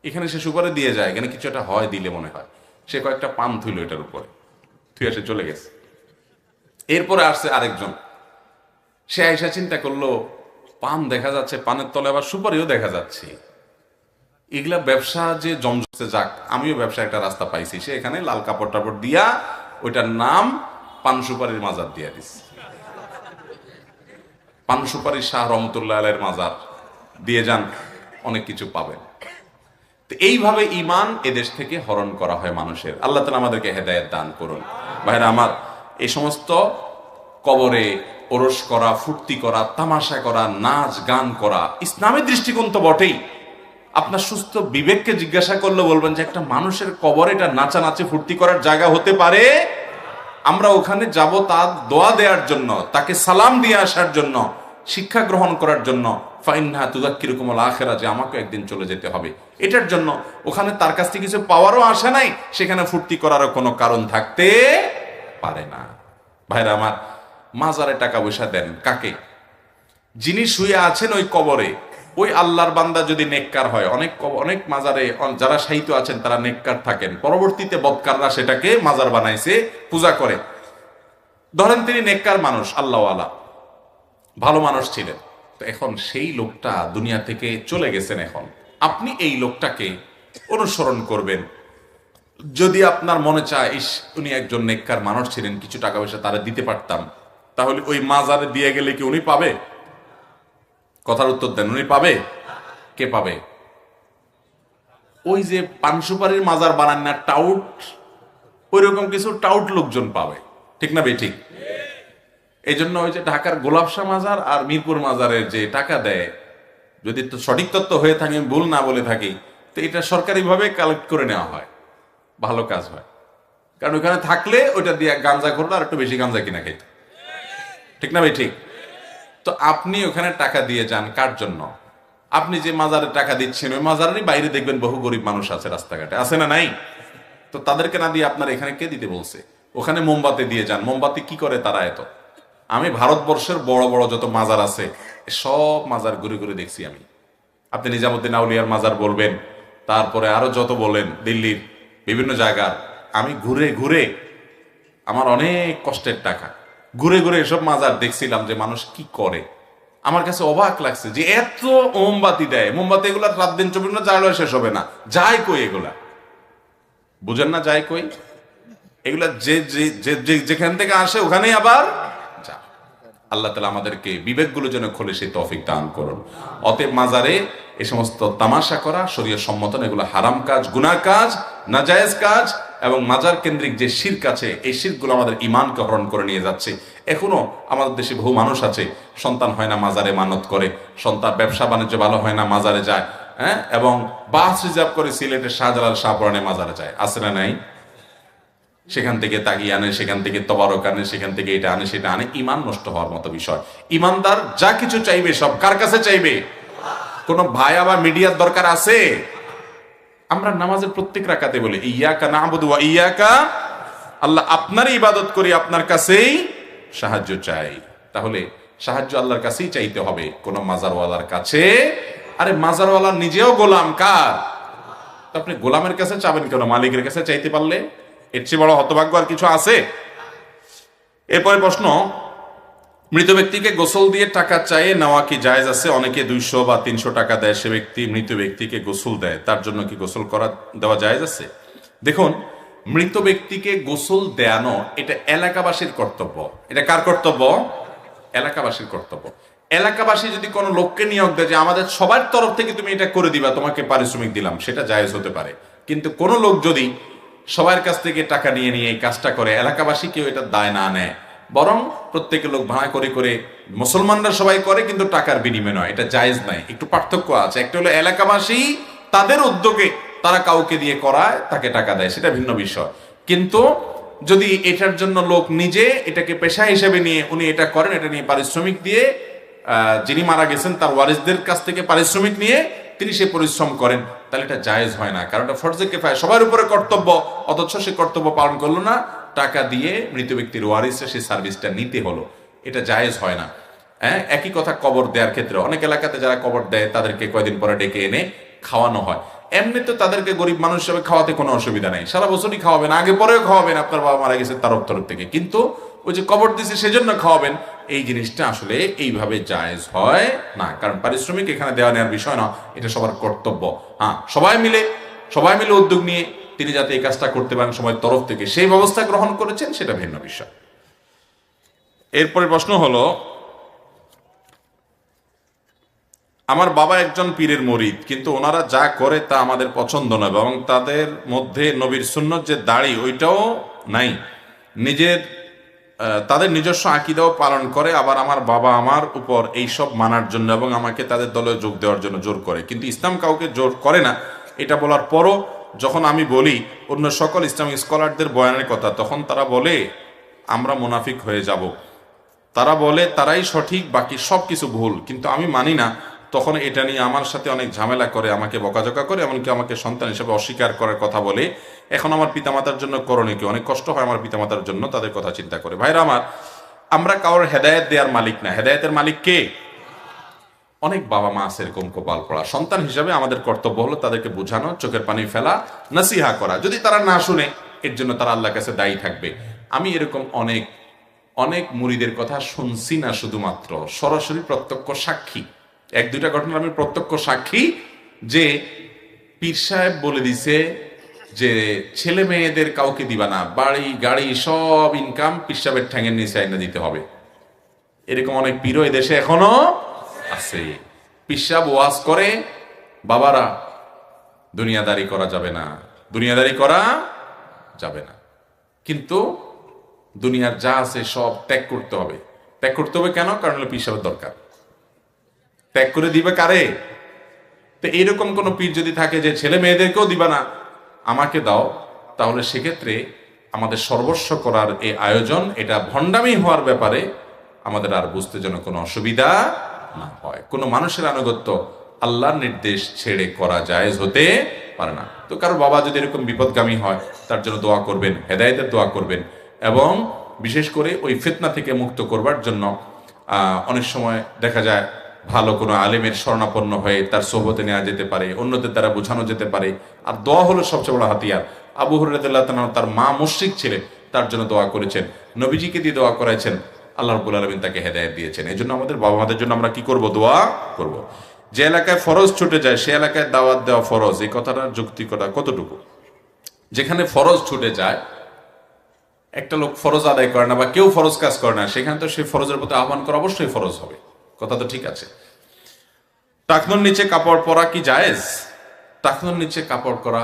S1: এখানে সে সুপারি দিয়ে যায়, এখানে কিছু একটা হয়, দিলে মনে হয়। সে কয়েকটা পান থুইল এটার উপরে, থুই সে চলে গেছে। এরপরে আসছে আরেকজন, সে আইসা চিন্তা করলো, পান দেখা যাচ্ছে, পানের তলে আবার সুপারিও দেখা যাচ্ছে, এগুলা ব্যবসা যে জমজমছে, যাক আমিও ব্যবসা একটা রাস্তা পাইছি। সে এখানে লাল কাপড় টাপড় দিয়া ওইটার নাম পান সুপারির মাজার দিয়া দিচ্ছে। পান সুপারি শাহ রহমতুল্লাহ আলাইহির মাজার দিয়ে যান, অনেক কিছু পাবেন। তো এইভাবে ঈমান এদেশ থেকে হরণ করা হয় মানুষের। আল্লাহ তাআলা আমাদেরকে হেদায়েত দান করুন। ভাইরা আমার, এই সমস্ত কবরে ওরস করা, ফুর্তি করা, তামাশা করা, নাচ গান করা, ইসলামের দৃষ্টিকোণ তো বটেই। আপনার সুস্থ বিবেককে জিজ্ঞাসা করলে বলবেন যে একটা মানুষের কবর এটা নাচানাচি ফুর্তি করার জায়গা হতে পারে? আমরা ওখানে যাব তার দোয়া দেওয়ার জন্য, তাকে সালাম দিয়ে আসার জন্য, শিক্ষা গ্রহণ করার জন্য, ফাইন্নাহা তুযাক্কিরুকুমুল আখিরা, যে আমাকে একদিন চলে যেতে হবে, এটার জন্য। ওখানে তার কাছ থেকে কিছু পাওয়ারও আশা নাই, সেখানে ফুর্তি করারও কোনো কারণ থাকতে পারে না। ভাইরা আমার, মাজারে টাকা পয়সা দেন কাকে? যিনি শুয়ে আছেন ওই কবরে, ওই আল্লাহর বান্দা যদি নেককার হয়। অনেক মাজারে যারা সাহিত্য আছেন তারা নেককার থাকেন, পরবর্তীতে বদকাররা সেটাকে মাজার বানাইছে, পূজা করে। ধরেন তিনি নেককার মানুষ, আল্লাহওয়ালা, ভালো মানুষ ছিলেন, তো এখন সেই লোকটা দুনিয়া থেকে চলে গেছেন। এখন আপনি এই লোকটাকে অনুসরণ করবেন। যদি আপনার মনে চায়, ইস উনি একজন নেককার মানুষ ছিলেন, কিছু টাকা পয়সা তারা দিতে পারতাম, তাহলে ওই মাজারে দিয়ে গেলে কি উনি পাবে? কথার উত্তর দেন, উনি পাবে? কে পাবে? ওই যে পান সুপারির মাজার বানান না টাউট, ওই রকম কিছু টাউট লোকজন পাবে, ঠিক না বে ঠিক? এই জন্য ওই যে ঢাকার গোলাপ শাহ মাজার আর মিরপুর মাজারের যে টাকা দেয়, যদি তো সঠিক তথ্য হয়ে থাকে, আমি ভুল না বলে থাকি, তো এটা সরকারিভাবে কালেক্ট করে নেওয়া হয়, ভালো কাজ হয়। কারণ ওখানে থাকলে ওইটা দিয়ে গাঞ্জা করলো, আর একটু বেশি গাঞ্জা কিনা খাইতো, ঠিক না ভাই ঠিক? তো আপনি ওখানে টাকা দিয়ে যান কার জন্য? আপনি যে মাজারে টাকা দিচ্ছেন ওই মাজারেরই বাইরে দেখবেন বহু গরিব মানুষ আছে রাস্তাঘাটে, আছে না নাই? তো তাদেরকে না দিয়ে আপনার এখানে কে দিতে বলছে? ওখানে মোমবাতি দিয়ে যান। মোমবাতি কি করে তারা এত? আমি ভারতবর্ষের বড় বড় যত মাজার আছে সব মাজার ঘুরে ঘুরে দেখছি আমি। আপনি নিজামুদ্দিন আউলিয়ার মাজার বলবেন, তারপরে আরো যত বলেন দিল্লির বিভিন্ন জায়গা, আমি ঘুরে ঘুরে আমার অনেক কষ্টের টাকা ঘুরে ঘুরে এসব মাজার দেখছিলাম যে মানুষ কি করে। আমার কাছে অবাক লাগছে যে এত মোমবাতি দেয়, মোমবাতি এগুলা রাত দিন 24 ঘন্টা জ্বালালে শেষ হবে না। যায় কই এগুলা? বুঝেন না যায় কই? এগুলা যেখান থেকে আসে ওখানেই আবার যা। আল্লাহ তাআলা আমাদেরকে বিবেকগুলো যেন খুলে সেই তৌফিক দান করুন। অতএব মাজারে এই সমস্ত তামাশা করা শরীয়ত সম্মত না, এগুলো হারাম কাজ, গুনাহ কাজ, নাজায়েজ কাজ। এবং মাজার কেন্দ্রিক যে শিরক আছে এই শিরকগুলো আমাদের ঈমানকে হরণ করে নিয়ে যাচ্ছে। এখনো আমাদের দেশে বহু মানুষ আছে সন্তান হয় না মাজারে মানত করে, সন্তান ব্যবসা বাণিজ্য ভালো হয় না মাজারে যায়, হ্যাঁ, এবং বাস রিজার্ভ করে সিলেটের শাহজালাল শাহপুরানে মাজারে যায়, আছে না নাই? সেখান থেকে তাগিয়ে আনে, সেখান থেকে তবারক আনে, সেখান থেকে এটা আনে সেটা আনে। ঈমান নষ্ট হওয়ার মতো বিষয়। ঈমানদার যা কিছু চাইবে সব কার কাছে চাইবে? কোন ভাই আবার মিডিয়ার দরকার আছে? আমরা নামাজের প্রত্যেক রাকাতে বলি ইয়াকা না'বুদু ওয়া ইয়াকা, আল্লাহ আপনারই ইবাদত করি, আপনার কাছেই সাহায্য চাই। তাহলে সাহায্য আল্লাহর কাছেই চাইতে হবে, কোন মাজারওয়ালার কাছে। আরে মাজারওয়ালা নিজেও গোলাম কার? তো আপনি গোলামের কাছে চাবেন কেন? মালিকের কাছে চাইতে পারলে এর চেয়ে বড় হতভাগ্য আর কিছু আছে? এরপরে প্রশ্ন, মৃত ব্যক্তিকে গোসল দিয়ে টাকা চাইয়ে নেওয়া কি জায়েজ আছে? অনেকে 200 বা 300 টাকা দেয়, সে ব্যক্তি মৃত ব্যক্তিকে গোসল দেয়, তার জন্য কি গোসল দেওয়া জায়েজ আছে? দেখুন, মৃত ব্যক্তিকে গোসল দেয়ানো এটা এলাকাবাসীর কর্তব্য। এটা কার কর্তব্য? এলাকাবাসীর কর্তব্য। এলাকাবাসী যদি কোনো লোককে নিয়োগ দেয় যে আমাদের সবার তরফ থেকে তুমি এটা করে দিবা, তোমাকে পারিশ্রমিক দিলাম, সেটা জায়েজ হতে পারে। কিন্তু কোন লোক যদি সবার কাছ থেকে টাকা নিয়ে নিয়ে এই কাজটা করে, এলাকাবাসী কেউ এটা দায় না নেয়, বরং প্রত্যেকের লোক ভাড়া করে করে মুসলমানরা সবাই করে কিন্তু টাকার বিনিময় নয়, এটা জায়েজ নাই। একটু পার্থক্য আছে। একটা হলো এলাকাবাসী তাদের উদ্যোগে তারা কাউকে দিয়ে করায়, তাকে টাকা দেয়, সেটা ভিন্ন বিষয়। কিন্তু যদি এটার জন্য লোক নিজে এটাকে পেশা হিসেবে নিয়ে উনি এটা করেন, এটা নিয়ে পারিশ্রমিক দিয়ে যিনি মারা গেছেন তার ওয়ারিসদের কাছ থেকে পারিশ্রমিক নিয়ে তিনি সে পরিশ্রম করেন, তাহলে এটা জায়েজ হয় না। কারণ এটা ফরজে কিফায়া, সবার উপরে কর্তব্য, অথচ সে কর্তব্য পালন করলো না, টাকা দিয়ে মৃত ব্যক্তির ওয়ারিসরা সেই সার্ভিসটা নিতে হলো, এটা জায়েজ হয় না। হ্যাঁ, একই কথা কবর দেওয়ার ক্ষেত্রে। অনেক এলাকাতে যারা কবর দেয় তাদেরকে কয়দিন পরে ডেকে এনে খাওয়ানো হয়। এমনি তো তাদেরকে গরিব মানুষ হিসেবে খাওয়াতে কোনো অসুবিধা নেই, সারা বছরই খাওয়াবেন, আগে পরেও খাওয়াবেন, আপনার বাবা মারা গেছে তার তরফ থেকে। কিন্তু ওই যে কবর দিছে সেজন্য খাওয়াবেন, এই জিনিসটা আসলে এইভাবে জায়েজ হয় না। কারণ পারিশ্রমিক এখানে দেওয়া নেওয়ার বিষয় না, এটা সবার কর্তব্য। হ্যাঁ, সবাই মিলে উদ্যোগ নিয়ে তিনি যাতে এই কাজটা করতে পারেন সময়ের তরফ থেকে সেই ব্যবস্থা গ্রহণ করেছেন, সেটা ভিন্ন বিষয়। এরপরে প্রশ্ন হলো, আমার বাবা একজন পীরের মুরিদ, কিন্তু ওনারা যা করে তা আমাদের পছন্দ নয়, এবং তাদের মধ্যে নবীর সুন্নত যে দাড়ি ওইটাও নাই, তাদের নিজস্ব আকীদাও পালন করে। আবার আমার বাবা আমার উপর এইসব মানার জন্য এবং আমাকে তাদের দলে যোগ দেওয়ার জন্য জোর করে, কিন্তু ইসলাম কাউকে জোর করে না। এটা বলার পরও যখন আমি বলি অন্য সকল ইসলামিক স্কলারদের বয়ানের কথা, তখন তারা বলে আমরা মুনাফিক হয়ে যাব, তারা বলে তারাই সঠিক, বাকি সব কিছু ভুল। কিন্তু আমি মানি না, তখন এটা নিয়ে আমার সাথে অনেক ঝামেলা করে, আমাকে বকাঝকা করে, এমনকি আমাকে সন্তান হিসেবে অস্বীকার করার কথা বলে। এখন আমার পিতামাতার জন্য করণীয় কি? অনেক কষ্ট হয় আমার পিতামাতার জন্য, তাদের কথা চিন্তা করে। ভাইরা আমার, আমরা কারোর হেদায়েত দেওয়ার মালিক না, হেদায়েতের মালিক কে? অনেক বাবা মা আছে এরকম কপাল পড়া। সন্তান হিসাবে আমাদের কর্তব্য হলো তাদেরকে বোঝানো, চোখের পানি ফেলা, নসিহা করা। যদি তারা না শুনে, এর জন্য তারা আল্লাহর কাছে দায়ী থাকবে। আমি এরকম অনেক মুরিদের কথা শুনছি না, শুধুমাত্র সরাসরি প্রত্যক্ষ সাক্ষী। 1-2টা ঘটনার আমি প্রত্যক্ষ সাক্ষী যে পীর সাহেব বলে দিছে যে ছেলে মেয়েদের কাউকে দিবা না, বাড়ি গাড়ি সব ইনকাম পীর সাহেবের ঠ্যাঙের নিচে আইনা দিতে হবে। এরকম অনেক পীরও এদেশে এখনো আছে। পীর সাহেব ওয়াজ করে, বাবারা দুনিয়াদারি করা যাবে না, দুনিয়াদারি করা যাবে না, কিন্তু দুনিয়ার যা আছে সব ত্যাগ করতে হবে। ত্যাগ করতে হবে কেন? কারণ হলো পীর সাহেবের দরকার। ত্যাগ করে দিবে কারে? তো এইরকম কোন পীর যদি থাকে যে ছেলে মেয়েদেরকেও দিবা না, আমাকে দাও, তাহলে সেক্ষেত্রে আমাদের সর্বস্ব করার এই আয়োজন, এটা ভণ্ডামি হওয়ার ব্যাপারে আমাদের আর বুঝতে যেন কোনো অসুবিধা না হয়। কোনো মানুষের আনুগত্য আল্লাহর নির্দেশ ছেড়ে করা জায়েজ হতে পারে না। তো কারো বাবা যদি এরকম বিপদগামী হয়, তার জন্য দোয়া করবেন, হেদায়েতের দোয়া করবেন, এবং বিশেষ করে ওই ফিতনা থেকে মুক্ত করবার জন্য অনেক সময় দেখা যায় ভালো কোনো আলেমের শরণাপন্ন হয়ে তার সোহবতে নেওয়া যেতে পারে, অন্যদের দ্বারা বোঝানো যেতে পারে। আর দোয়া হলো সবচেয়ে বড় হাতিয়ার। আবু হুরায়রা রাদিয়াল্লাহু তাআলা তার মা মুশরিক ছিলেন, তার জন্য দোয়া করেছেন, নবীজিকে দিয়ে দোয়া করাইছেন, আল্লাহ রাব্বুল আলামিন তাকে হেদায়েত দিয়েছেন। এই জন্য আমাদের বাবা মাদের জন্য আমরা কি করব? দোয়া করব। যে এলাকায় ফরজ ছুটে যায় সে এলাকায় দাওয়াত দেওয়া ফরজ, এই কথাটার যৌক্তিকতা কতটুকু? যেখানে ফরজ ছুটে যায়, একটা লোক ফরজ আদায় করে না বা কেউ ফরজ কাজ করে না, সেখানে তো সেই ফরজের প্রতি আহ্বান করা অবশ্যই ফরজ হবে। কথা তো ঠিক আছে। টাকনুর নিচে কাপড় পরা কি জায়েজ? টাকনুর নিচে কাপড় পরা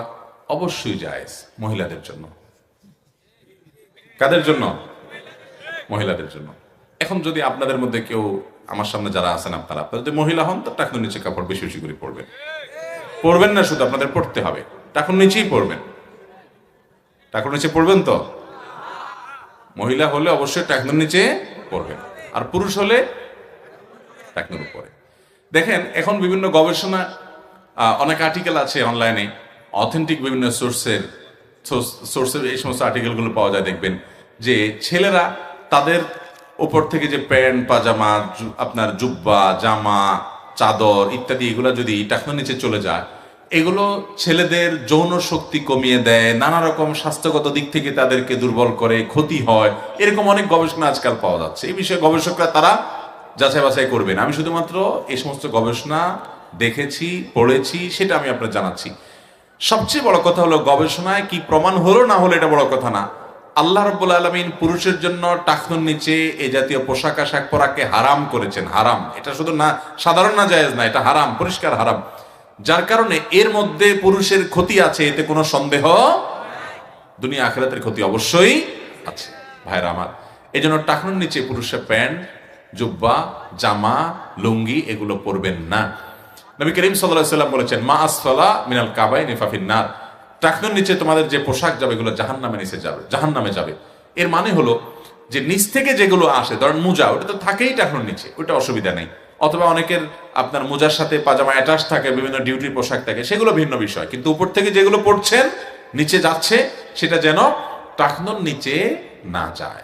S1: অবশ্যই জায়েজ মহিলাদের জন্য। কাদের জন্য? মহিলাদের জন্য। এখন যদি আপনাদের মধ্যে কেউ, আমার সামনে যারা আছেন আপনারা যদি মহিলা হন, তো টাকনুর নিচে কাপড় বেশি বেশি করে পরবেন। পরবেন না শুধু, আপনাদের পড়তে হবে। টাকনুর নিচেই পরবেন। টাকনুর নিচে পরবেন তো? মহিলা হলে অবশ্যই টাকনুর নিচে পরবেন, আর পুরুষ হলে টাকনুর উপরে। দেখেন এখন বিভিন্ন গবেষণা, অনেক আর্টিকেল আছে অনলাইনে, অথেন্টিক বিভিন্ন সোর্সের এই সমস্ত আর্টিকেলগুলো পাওয়া যায়। দেখবেন যে ছেলেরা তাদের উপর থেকে যে প্যান্ট, পাজামা, আপনার জুব্বা, জামা, চাদর ইত্যাদি, এগুলো যদি টাকনুর নিচে চলে যায়, এগুলো ছেলেদের যৌন শক্তি কমিয়ে দেয়, নানা রকম স্বাস্থ্যগত দিক থেকে তাদেরকে দুর্বল করে, ক্ষতি হয়। এরকম অনেক গবেষণা আজকাল পাওয়া যাচ্ছে। এই বিষয়ে গবেষকরা তারা যাচাই বাছাই করবেন। আমি শুধুমাত্র এই সমস্ত গবেষণা দেখেছি, পড়েছি, সেটা আমি আপনার জানাচ্ছি। সবচেয়ে বড় কথা হলো, গবেষণায় কি প্রমাণ হলো না হলো এটা বড় কথা না। আল্লাহ রাব্বুল আলামিন পুরুষের জন্য টাকনুর নিচে এই জাতীয় পোশাক আশাক পরাকে হারাম করেছেন। হারাম, এটা শুধু না সাধারণ না জায়েজ না, এটা হারাম, পরিষ্কার হারাম। যার কারণে এর মধ্যে পুরুষের ক্ষতি আছে, এতে কোনো সন্দেহ, দুনিয়া আখিরাতের ক্ষতি অবশ্যই আছে ভাইরা আমার। এই জন্য টাকনুর নিচে পুরুষের প্যান্ট, জুব্বা, জামা, লুঙ্গি এগুলো পরবেন না। নবী করিম সাল্লাল্লাহু আলাইহি ওয়াসাল্লাম বলেছেন, মা আসফালা মিনাল কাবাইনি ফাফিন নার। টাকনুর নিচে তোমাদের যে পোশাক যাবে এগুলো জাহান্নামে নিচে যাবে, জাহান্নামে যাবে। এর মানে হলো যে নিচ থেকে যেগুলো আসে, ধরেন মোজা, ওটা তো থাকেই টাকনুর নিচে, ওটা অসুবিধা নেই। অথবা অনেকের আপনার মোজার সাথে পাজামা অ্যাটাচ থাকে, বিভিন্ন ডিউটির পোশাক থাকে, সেগুলো ভিন্ন বিষয়। কিন্তু উপর থেকে যেগুলো পড়ছেন নিচে যাচ্ছে, সেটা যেন টাকনুর নিচে না যায়,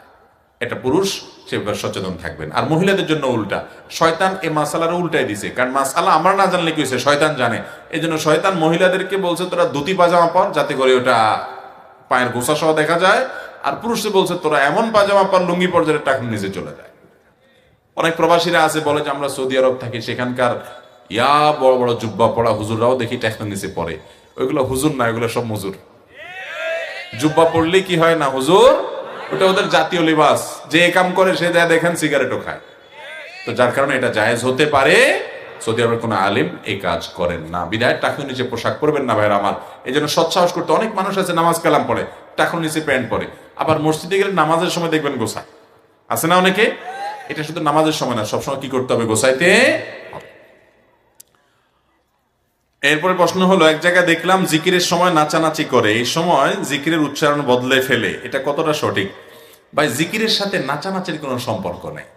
S1: এটা পুরুষ সেভাবে সচেতন থাকবেন। আর মহিলাদের জন্য উল্টা, শয়তান এই মাসালার উল্টাই দিছে। কারণ মাসালা আমরা না জানলে কি হয়েছে, শয়তান জানে। এই জন্য শয়তান মহিলাদেরকে বলছে তোরা ধুতি পাজামা পর, যাতে করে ওটা পায়ের গোসা সহ দেখা যায়। আর পুরুষকে বলছে তোরা এমন পাজামা পর, লুঙ্গি পর, যেটা টাকনুর নিচে চলে যায়। অনেক প্রবাসীরা আছে, বলে যে আমরা সৌদি আরব থাকি, সেখানকার বড় বড় জুব্বা পড়া হুজুররাও দেখি টাকনুর নিচে পড়ে। ওইগুলো হুজুর না, ওইগুলো সব মজুর। জুব্বা পড়লে কি হয় না হুজুর, ওটা ওদের জাতীয় লিবাস। যে কাম করে সে যায় দেখেন সিগারেটও খায়। তো যার কারণে এটা জায়েজ হতে পারে। সৌদি আরবের কোনো আলিম এই কাজ করেন না, বিধায় টাকনুর নিচে পোশাক পরবেন না ভাইরা আমার। এই জন্য সৎসাহস করতে, অনেক মানুষ আছে নামাজ কালাম পড়ে, টাকনুর নিচে প্যান্ট পরে, আবার মসজিদে গেলে নামাজের সময় দেখবেন গোছায়, আছে না অনেকে। এটা শুধু নামাজের সময় না, সবসময় কি করতে হবে, গোছাইতে হবে। এরপরে প্রশ্ন হলো, এক জায়গায় দেখলাম জিকিরের সময় নাচানাচি করে, এই সময় জিকিরের উচ্চারণ বদলে ফেলে, এটা কতটা সঠিক? ভাই, জিকিরের সাথে নাচানাচির কোনো সম্পর্ক নেই।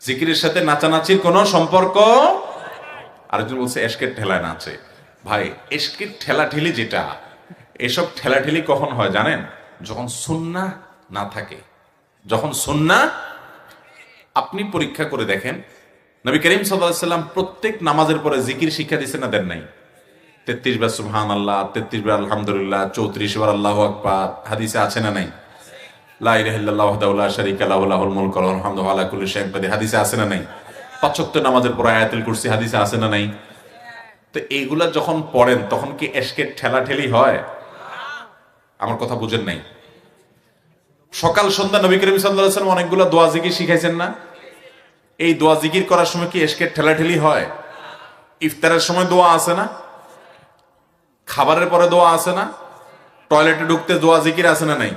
S1: জিকিরের সাথে নাচানাচির কোনো সম্পর্ক। আরেকজন বলছে এশকের ঠেলায় নাচে। ভাই, এশকের ঠেলাঠেলি যেটা, এসব ঠেলাঠেলি কখন হয় জানেন? যখন সুন্নাহ না থাকে। যখন সুন্নাহ, আপনি পরীক্ষা করে দেখেন, নবী করিম সাল্লাল্লাহু আলাইহি ওয়াসাল্লাম প্রত্যেক নামাজের পরে জিকির শিক্ষা দিচ্ছেন না দেন নাই? 33 বার সুবহানাল্লাহ, 33 বার আলহামদুলিল্লাহ, 34 বার আল্লাহু আকবার, হাদিসে আছে না নাই? লা ইলাহা ইল্লাল্লাহু ওয়াহদাহু লা শারীকা লাহু লাহুল মুলকু ওয়া লাহুল হামদু ওয়া আলা কুল্লি শাইইন কাদির, হাদিসে আছে না নাই? 5 ওয়াক্ত নামাজের পর আয়াতুল কুরসি, হাদিসে আছে না নাই? তো এইগুলা যখন পড়েন তখন কি এশকের ঠেলাঠেলি হয়? আমার কথা বুঝেন নাই? সকাল সন্ধ্যা নবী করিম সাল্লাল্লাহু আলাইহি ওয়াসাল্লাম অনেকগুলো দোয়া জিকির শিখাইছেন না? এই দোয়া জিকির করার সময় কি এশকের ঠেলাঠেলি হয়? ইফতারের সময় দোয়া আছে না? খাবারের পরে দোয়া আছে না? টয়লেটে ঢুকতে দোয়া জিকির আছে না নাই?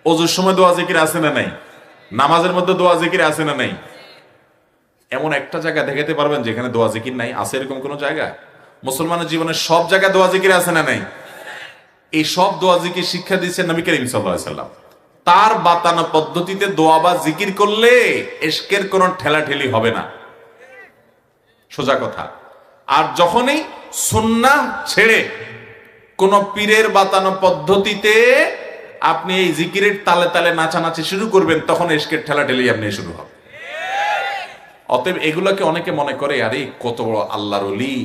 S1: ওযুর সময় দোয়া জিকির আছে না নাই? নামাজের মধ্যে দোয়া জিকির আছে না নাই? এমন একটা জায়গা দেখাতে পারবেন যেখানে দোয়া জিকির নাই? আছে এরকম কোন জায়গা? মুসলমানের জীবনের সব জায়গায় দোয়া জিকির আছে না নাই? এই সব দোয়া জিকির শিক্ষা দিচ্ছেন নবী করিম সাল্লাল্লাহু আলাইহি ওয়াসাল্লাম। তার বাতানো পদ্ধতিতে দোয়া বা জিকির করলে এশকের কোন ঠেলাঠেলি হবে না। সোজা কথা। আর যখনই সুন্নাহ ছেড়ে কোন পীরের বাতানো পদ্ধতিতে আপনি এই জিকিরের তালে তালে নাচানাচি শুরু করবেন, তখন এশকের ঠেলাঠেলি আপনি শুরু হবে। অতএব এগুলাকে অনেকে মনে করে আরে কত বড় আল্লাহর ওলি,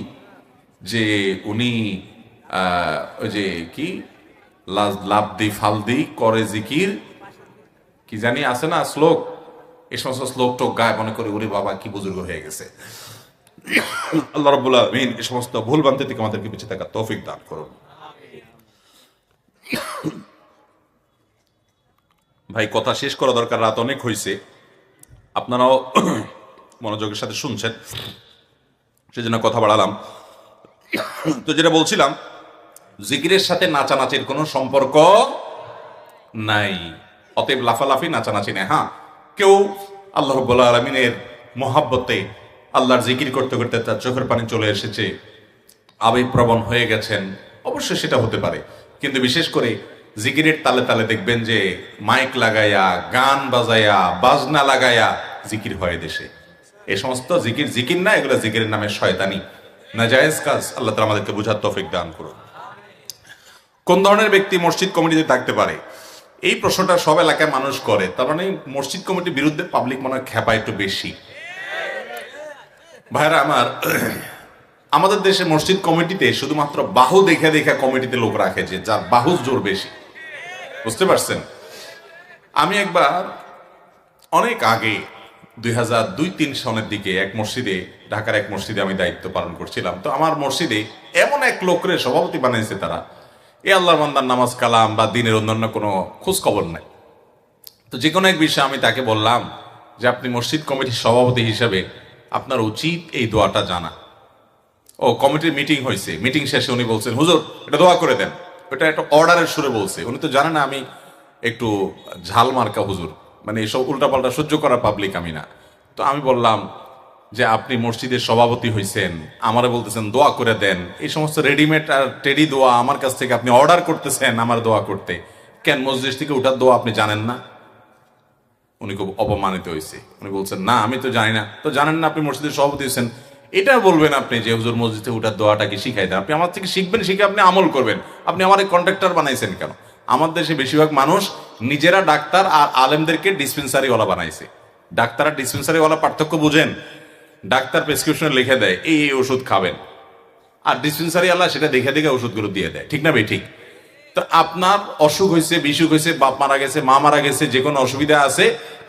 S1: যে উনি ওই যে কি লাভদি ফালদি করে জিকির, কি জানি আছে না শ্লোক, এই সমস্ত শ্লোক টোক গায়ে মনে করে ওরে বাবা কি বুজুর্গ হয়ে গেছে। আল্লাহ রাব্বুল আলামিন এই সমস্ত ভুল ভ্রান্তি থেকে আমাদেরকে বেঁচে থাকার তৌফিক দান করুন। ভাই কথা শেষ করা দরকার, রাত অনেক হয়েছে, আপনারাও মনোযোগের সাথে শুনছেন, সেজন্য কথা বাড়ালাম। তো যেটা বলছিলাম, জিকিরের সাথে নাচানাচির কোনো সম্পর্ক নাই, অতএব লাফালাফি নাচানাচি নেই। হ্যাঁ, কেউ আল্লাহ রাব্বুল আলামিনের মহাব্বতে আল্লাহর জিকির করতে করতে তার চোখের পানি চলে এসেছে, আবেগপ্রবণ হয়ে গেছেন, অবশ্যই সেটা হতে পারে। কিন্তু বিশেষ করে জিকিরের তালে তালে দেখবেন যে মাইক লাগায়া, গান বাজায়া, বাজনা লাগায়া জিকির হয় দেশে। এই সমস্ত জিকির জিকির না, এগুলো জিকিরের নামে শয়তানি, নাজায়েজ কাজ। আল্লাহ তাআলা আমাদেরকে বুঝার তৌফিক দান করুন। কোন ধরনের ব্যক্তি মসজিদ কমিটিতে থাকতে পারে, এই প্রশ্নটা সব এলাকায় মানুষ করে। তার মানে মসজিদ কমিটির বিরুদ্ধে পাবলিক মনে হয় খেপা একটু বেশি। ভাইরা আমার, আমাদের দেশে মসজিদ কমিটিতে শুধুমাত্র বাহু দেখে দেখে কমিটিতে লোক রাখে, যে যার বাহু জোর বেশি। বুঝতে পারছেন? আমি একবার অনেক আগে 2002-03 সনের দিকে এক মসজিদে, ঢাকার এক মসজিদে আমি দায়িত্ব পালন করছিলাম। তো আমার মসজিদে এমন এক লোকরে সভাপতি বানিয়েছে তারা, এ আল্লাহর বান্দার নামাজ কালাম বা দিনের অন্যান্য কোনো খোঁজ খবর নাই। তো যে কোনো এক বিষয়ে আমি তাকে বললাম যে আপনি মসজিদ কমিটির সভাপতি হিসেবে আপনার উচিত এই দোয়াটা জানা। ও কমিটির মিটিং হয়েছে, মিটিং শেষে উনি বলছেন হুজুর এটা দোয়া করে দেন। ওটা একটা অর্ডারের সুরে বলছে, উনি তো জানে না আমি একটু ঝাল মার্কা হুজুর, মানে এইসব উল্টাপাল্টা সহ্য করা পাবলিক আমি না। তো আমি বললাম যে আপনি মসজিদের সভাপতি হয়েছেন, আমারে বলতেছেন দোয়া করে দেন, এই সমস্ত রেডিমেড আর টেডি দোয়া আমার কাছ থেকে আপনি অর্ডার করতেছেন আমার দোয়া করতে, কেন মসজিদ থেকে ওঠার দোয়া আপনি জানেন না? উনি খুব অপমানিত হয়েছে। উনি বলছেন না আমি তো জানি না। তো জানেন না আপনি মসজিদের সভাপতি হয়েছেন, এটা বলবেন আপনি যে হুজুর মসজিদে উঠার দোয়াটা কি শিখাই দেন, আপনি আমার থেকে শিখবেন, শিখে আপনি আমল করবেন। আপনি আমার এই কন্ট্রাক্টর বানাইছেন কেন? আমার দেশে বেশিরভাগ মানুষ নিজেরা ডাক্তার আর আলেমদেরকে ডিসপেন্সারিওয়ালা বানাইছে। ডাক্তার আর ডিসপেন্সারিওয়ালা পার্থক্য বুঝেন? ডাক্তার প্রেসক্রিপশন লিখে দেয় এই ওষুধ খাবেন, আর ডিসপেন্সারি আল্লাহ সেটা দেখে দেখে ওষুধগুলো দিয়ে দেয়। ঠিক না ভাই? ঠিক। তো আপনার অসুখ হয়েছে, বিসুখ হয়েছে, বাপ মারা গেছে, মা মারা গেছে, যে কোনো অসুবিধা আছে,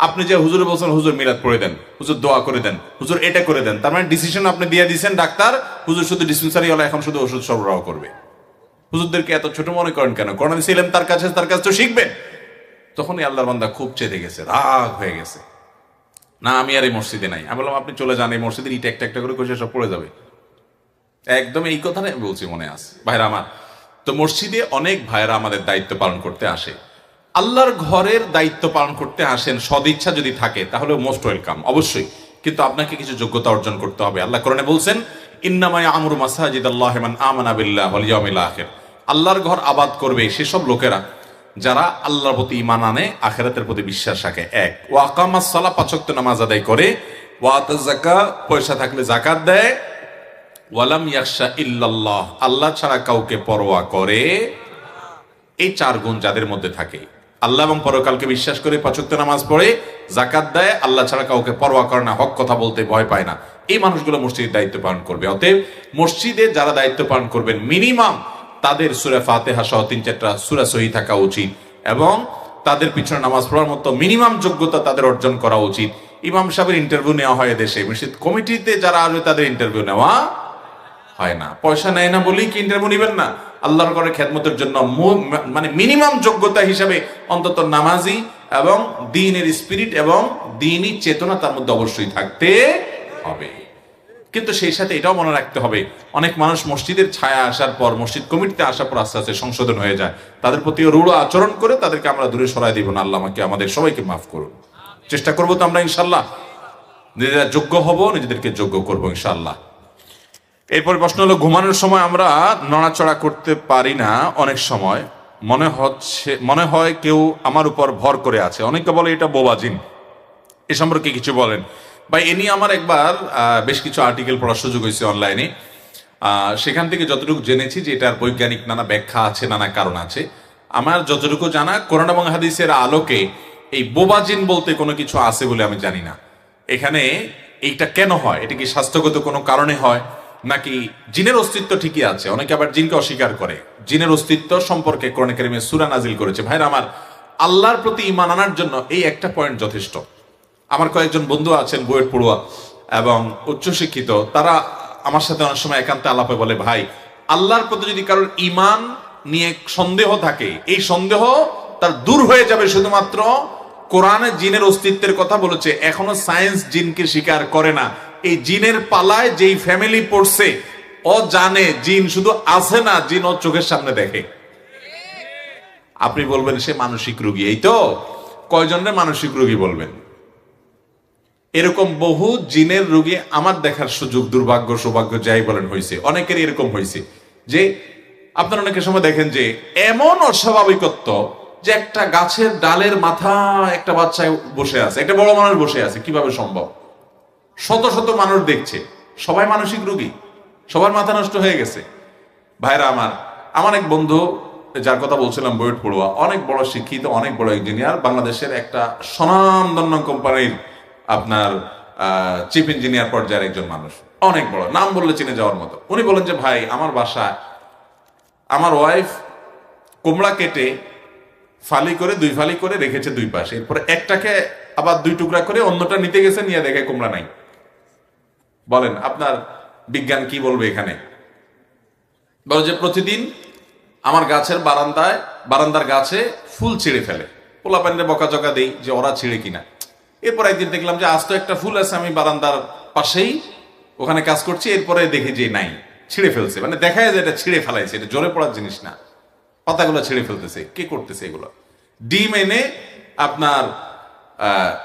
S1: আপনি যে হুজুরে বলছেন হুজুর মিলাদ পড়ে দেন, হুজুর দোয়া করে দেন, হুজুর এটা করে দেন, তার মানে ডিসিশন আপনি দিয়ে দিচ্ছেন ডাক্তার, হুজুর শুধু ডিসপেন্সারি ওয়ালা এখন শুধু ওষুধ সরবরাহ করবে। হুজুরদেরকে এত ছোট মনে করেন কেন? কোরআন দিয়েছিলেন তার কাছে তো শিখবেন। তখনই আল্লাহর বান্দা খুব চেতে গেছে, রাগ হয়ে গেছে, না আমি আর এই মসজিদে নাই। আমি বললাম আপনি চলে যান, এই মসজিদের ইটা একটা একটা করে কষে সব পড়ে যাবে। একদম এই কথাটাই আমি বলছি, মনে আছে ভাইরা আমার। তো মসজিদে অনেক ভাইরা আমাদের দায়িত্ব পালন করতে আসে, আল্লাহর ঘরের দায়িত্ব পালন করতে আসেন, সদিচ্ছা যদি থাকে তাহলে মোস্ট ওয়েলকাম অবশ্যই, কিন্তু আপনাকে কিছু যোগ্যতা অর্জন করতে হবে। আল্লাহ কোরআনে বলছেন ইন্নামা ইয়ামুরু মাসাজিদাল্লাহি মান আমানা বিল্লাহি ওয়াল ইয়াউমিল আখির, আল্লাহর ঘর আবাদ করবে সেসব লোকেরা যারা আল্লাহর প্রতি ঈমান আনে, আখিরাতের প্রতি বিশ্বাস রাখে। এক, ওয়া আকামাস সালাহ, পাঁচ ওয়াক্ত নামাজ আদায় করে, ওয়া আতাজ যাকাত, পয়সা থাকলে যাকাত দেয়, ওয়ালাম ইয়াখশা ইল্লাল্লাহ, আল্লাহ ছাড়া কাউকে পরোয়া করে। এই চার গুণ যাদের মধ্যে থাকে, আল্লাহ এবং পরকালকে বিশ্বাস করে, পাঁচ ওয়াক্ত নামাজ পড়ে, যাকাত দেয়, আল্লাহ ছাড়া কাউকে পরোয়া করে না, হক কথা বলতে ভয় পায় না, এই মানুষগুলো মসজিদের দায়িত্ব পালন করবে। অতএব মসজিদে যারা দায়িত্ব পালন করবেন মিনিমাম তাদের সূরা ফাতিহা সহ 3-4টা সূরা সহি থাকা উচিত, এবং তাদের পিছনে নামাজ পড়ার মতো মিনিমাম যোগ্যতা তাদের অর্জন করা উচিত। ইমাম সাহেবের ইন্টারভিউ নেওয়া হয় দেশে, মসজিদ কমিটিতে যারা আসবে তাদের ইন্টারভিউ নেওয়া হয় না। পয়সা নেয় না বলেই কি ইন্টারভিউ নেবেন না? আল্লাহর ঘরে খেদমতের জন্য মানে মিনিমাম যোগ্যতা হিসাবে অন্তত নামাজি এবং দ্বীনের স্পিরিট এবং দ্বীনি চেতনা তার মধ্যে অবশ্যই থাকতে হবে। কিন্তু সেই সাথে এটাও মনে রাখতে হবে, অনেক মানুষ মসজিদের ছায়া আসার পর, মসজিদ কমিটিতে আসার পর আস্তে আস্তে সংশোধন হয়ে যায়, তাদের প্রতি রূঢ় আচরণ করে তাদেরকে আমরা দূরে সরাই দিব না। আল্লাহ আমাকে আমাদের সবাইকে মাফ করুন। চেষ্টা করবো তো আমরা ইনশাল্লাহ, নিজেরা যোগ্য হব, নিজেদেরকে যোগ্য করবো ইনশাল্লাহ। এরপর প্রশ্ন হলো, ঘুমানোর সময় আমরা নড়াচড়া করতে পারি না, অনেক সময় মনে হয় কেউ আমার উপর ভর করে আছে, অনেকে বলে এটা বোবাজিন, এ সম্পর্কে কিছু বলেন ভাই। এ নিয়ে আমার একবার বেশ কিছু আর্টিকেল পড়ার সুযোগ হয়েছে অনলাইনে। সেখান থেকে যতটুকু জেনেছি যে এটার বৈজ্ঞানিক নানা ব্যাখ্যা আছে, নানা কারণ আছে। আমার যতটুকু জানা, কোরআন এবং হাদিসের আলোকে এই বোবা জিন বলতে কোনো কিছু আছে বলে আমি জানি না। এখানে এইটা কেন হয়, এটা কি স্বাস্থ্যগত কোনো কারণে হয়, নাকি জিনের অস্তিত্ব ঠিকই আছে? অনেকে আবার জিনকে অস্বীকার করে। জিনের অস্তিত্ব সম্পর্কে কোরআন কারীমে সূরা নাজিল করেছে। ভাইরা আমার, আল্লাহর প্রতি ঈমান আনার জন্য এই একটা পয়েন্ট যথেষ্ট। আমার কয়েকজন বন্ধু আছেন বুয়েট পড়ুয়া এবং উচ্চশিক্ষিত, তারা আমার সাথে অনেক সময় একান্তে আলাপে বলে, ভাই, আল্লাহর প্রতি যদি কারোর ঈমান নিয়ে সন্দেহ থাকে, এই সন্দেহ তার দূর হয়ে যাবে শুধুমাত্র কোরআনে জিনের অস্তিত্বের কথা বলেছে। এখনো সায়েন্স জিনকে স্বীকার করে না। এই জিনের পালায় যেই ফ্যামিলি পড়ছে, ও জানে জিন শুধু আছে না, জিন ও চোখের সামনে দেখে। আপনি বলবেন সে মানসিক রোগী, এই তো কয়জনের মানসিক রোগী বলবেন? এরকম বহু জিনের রোগী আমার দেখার সুযোগ, দুর্ভাগ্য সৌভাগ্য যাই বলেন, হয়েছে। অনেকেরই এরকম হয়েছে যে আপনারা অনেকের সময় দেখেন যে এমন অস্বাভাবিকত্ব যে একটা গাছের ডালের মাথা একটা বাচ্চা বসে আছে, একটা বড় মানুষ বসে আছে, কিভাবে সম্ভব? শত শত মানুষ দেখছে, সবাই মানসিক রোগী, সবার মাথা নষ্ট হয়ে গেছে। ভাইরা আমার এক বন্ধু, যার কথা বলছিলাম, বুয়েট পড়ুয়া, অনেক বড় শিক্ষিত, অনেক বড় ইঞ্জিনিয়ার, বাংলাদেশের একটা স্বনামধন্য কোম্পানির আপনার চিফ ইঞ্জিনিয়ার পর্যায়ের একজন মানুষ, অনেক বড়, নাম বললে চিনে যাওয়ার মতো। উনি বলেন যে, ভাই, আমার বাসায় আমার ওয়াইফ কুমড়া কেটে ফালি করে, 2 ফালি করে রেখেছে 2 পাশে, এরপরে একটাকে আবার 2 টুকরা করে অন্যটা নিতে গেছে, নিয়ে দেখে কুমড়া নাই। বলেন আপনার বিজ্ঞান কি বলবে এখানে? বলে যে প্রতিদিন আমার গাছের বারান্দার গাছে ফুল ছিঁড়ে ফেলে, পোলাপানিরে বকাঝকা দেই যে ওরা ছিঁড়ে কিনা। এরপর একদিন দেখলাম যে আজ তো একটা ফুল আছে, আমি বারান্দার পাশেই ওখানে কাজ করছি, এরপরে দেখি যে নাই, ছিঁড়ে ফেলছে। মানে দেখা যায় যে এটা ছিঁড়ে ফেলাইছে, এটা জোরে পড়ার জিনিস না, পাতাগুলো ছিঁড়ে ফেলতেছে। কে করতেছে এগুলো? ডিম এনে আপনার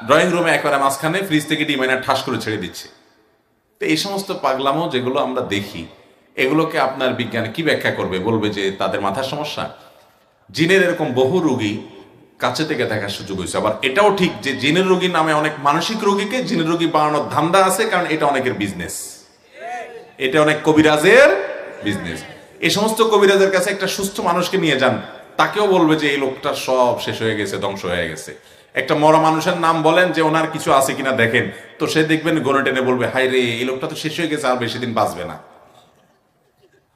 S1: ড্রয়িং রুমে একবারে মাঝখানে ফ্রিজ থেকে ডিম এনে ঠাস করে ছেড়ে দিচ্ছে। তো এই সমস্ত পাগলামো যেগুলো আমরা দেখি, এগুলোকে আপনার বিজ্ঞান কি ব্যাখ্যা করবে? বলবে যে তাদের মাথার সমস্যা। জিনের এরকম বহু রোগী কাছে থেকে দেখার সুযোগ হয়েছে। আবার এটাও ঠিক যে জিনের রোগী নামে অনেক মানসিক রোগীকে জিনের রোগী বানানোর ধান্দা আছে, কারণ এটা অনেকের বিজনেস, এটা অনেক কবিরাজের বিজনেস। এই সমস্ত কবিরাজের কাছে একটা সুস্থ মানুষকে নিয়ে যান, তাকেও বলবে যে এই লোকটা সব শেষ হয়ে গেছে, ধ্বংস হয়ে গেছে। একটা মরা মানুষের নাম বলেন যে ওনার কিছু আছে কিনা দেখেন, তো সে দেখবেন গনে টেনে বলবে, হাই রে, এই লোকটা তো শেষ হয়ে গেছে, আর বেশি দিন বাঁচবে না।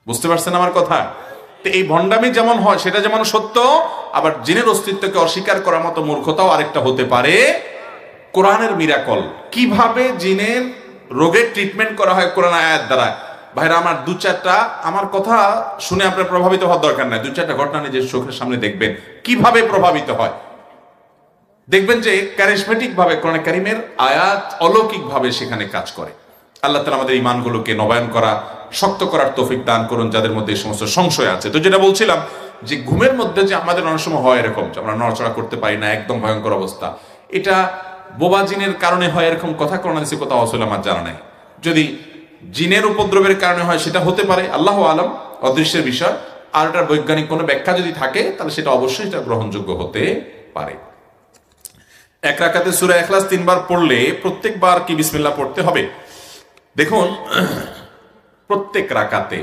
S1: বুঝতে পারছেন আমার কথা? তো এই ভণ্ডামি যেমন হয় সেটা যেমন সত্য, আবার জিনের অস্তিত্বকে অস্বীকার করার মতো মূর্খতাও আরেকটা হতে পারে। কোরআনের মিরাকল, কিভাবে জিনের রোগের ট্রিটমেন্ট করা হয় কোরআন আয়াত দ্বারা। ভাইরা আমার, 2-4টা আমার কথা শুনে আপনার প্রভাবিত হওয়ার দরকার নাই, 2-4টা ঘটনা নিজের চোখের সামনে দেখবেন কিভাবে প্রভাবিত হয়। দেখবেন যে ক্যারিসমেটিক ভাবে কোরআন কারীমের আয়াত অলৌকিক ভাবে সেখানে কাজ করে। আল্লাহ তাআলা আমাদের ঈমানগুলোকে নবায়ন করা, শক্ত করার তৌফিক দান করুন যাদের মধ্যে এই সমস্ত সংশয় আছে। তো যেটা বলছিলাম যে ঘুমের মধ্যে যে আমাদের অনেক সময় হয় এরকম যে আমরা নড়াচড়া করতে পারি না, একদম ভয়ঙ্কর অবস্থা, এটা বোবা জিনের কারণে হয় এরকম কথা কোরআন হাদিসে কোথাও আসলে আমার জানা নেই। যদি জিনের উপদ্রবের কারণে হয় সেটা হতে পারে, আল্লাহু আলাম, অদৃশ্যের বিষয়। আর এটার বৈজ্ঞানিক কোনো ব্যাখ্যা যদি থাকে তাহলে সেটা অবশ্যই এটা গ্রহণযোগ্য হতে পারে। এক রাকাতে সূরা ইখলাস 3 বার পড়লে প্রত্যেকবার কি বিসমিল্লাহ পড়তে হবে? দেখুন, প্রত্যেক রাকাতে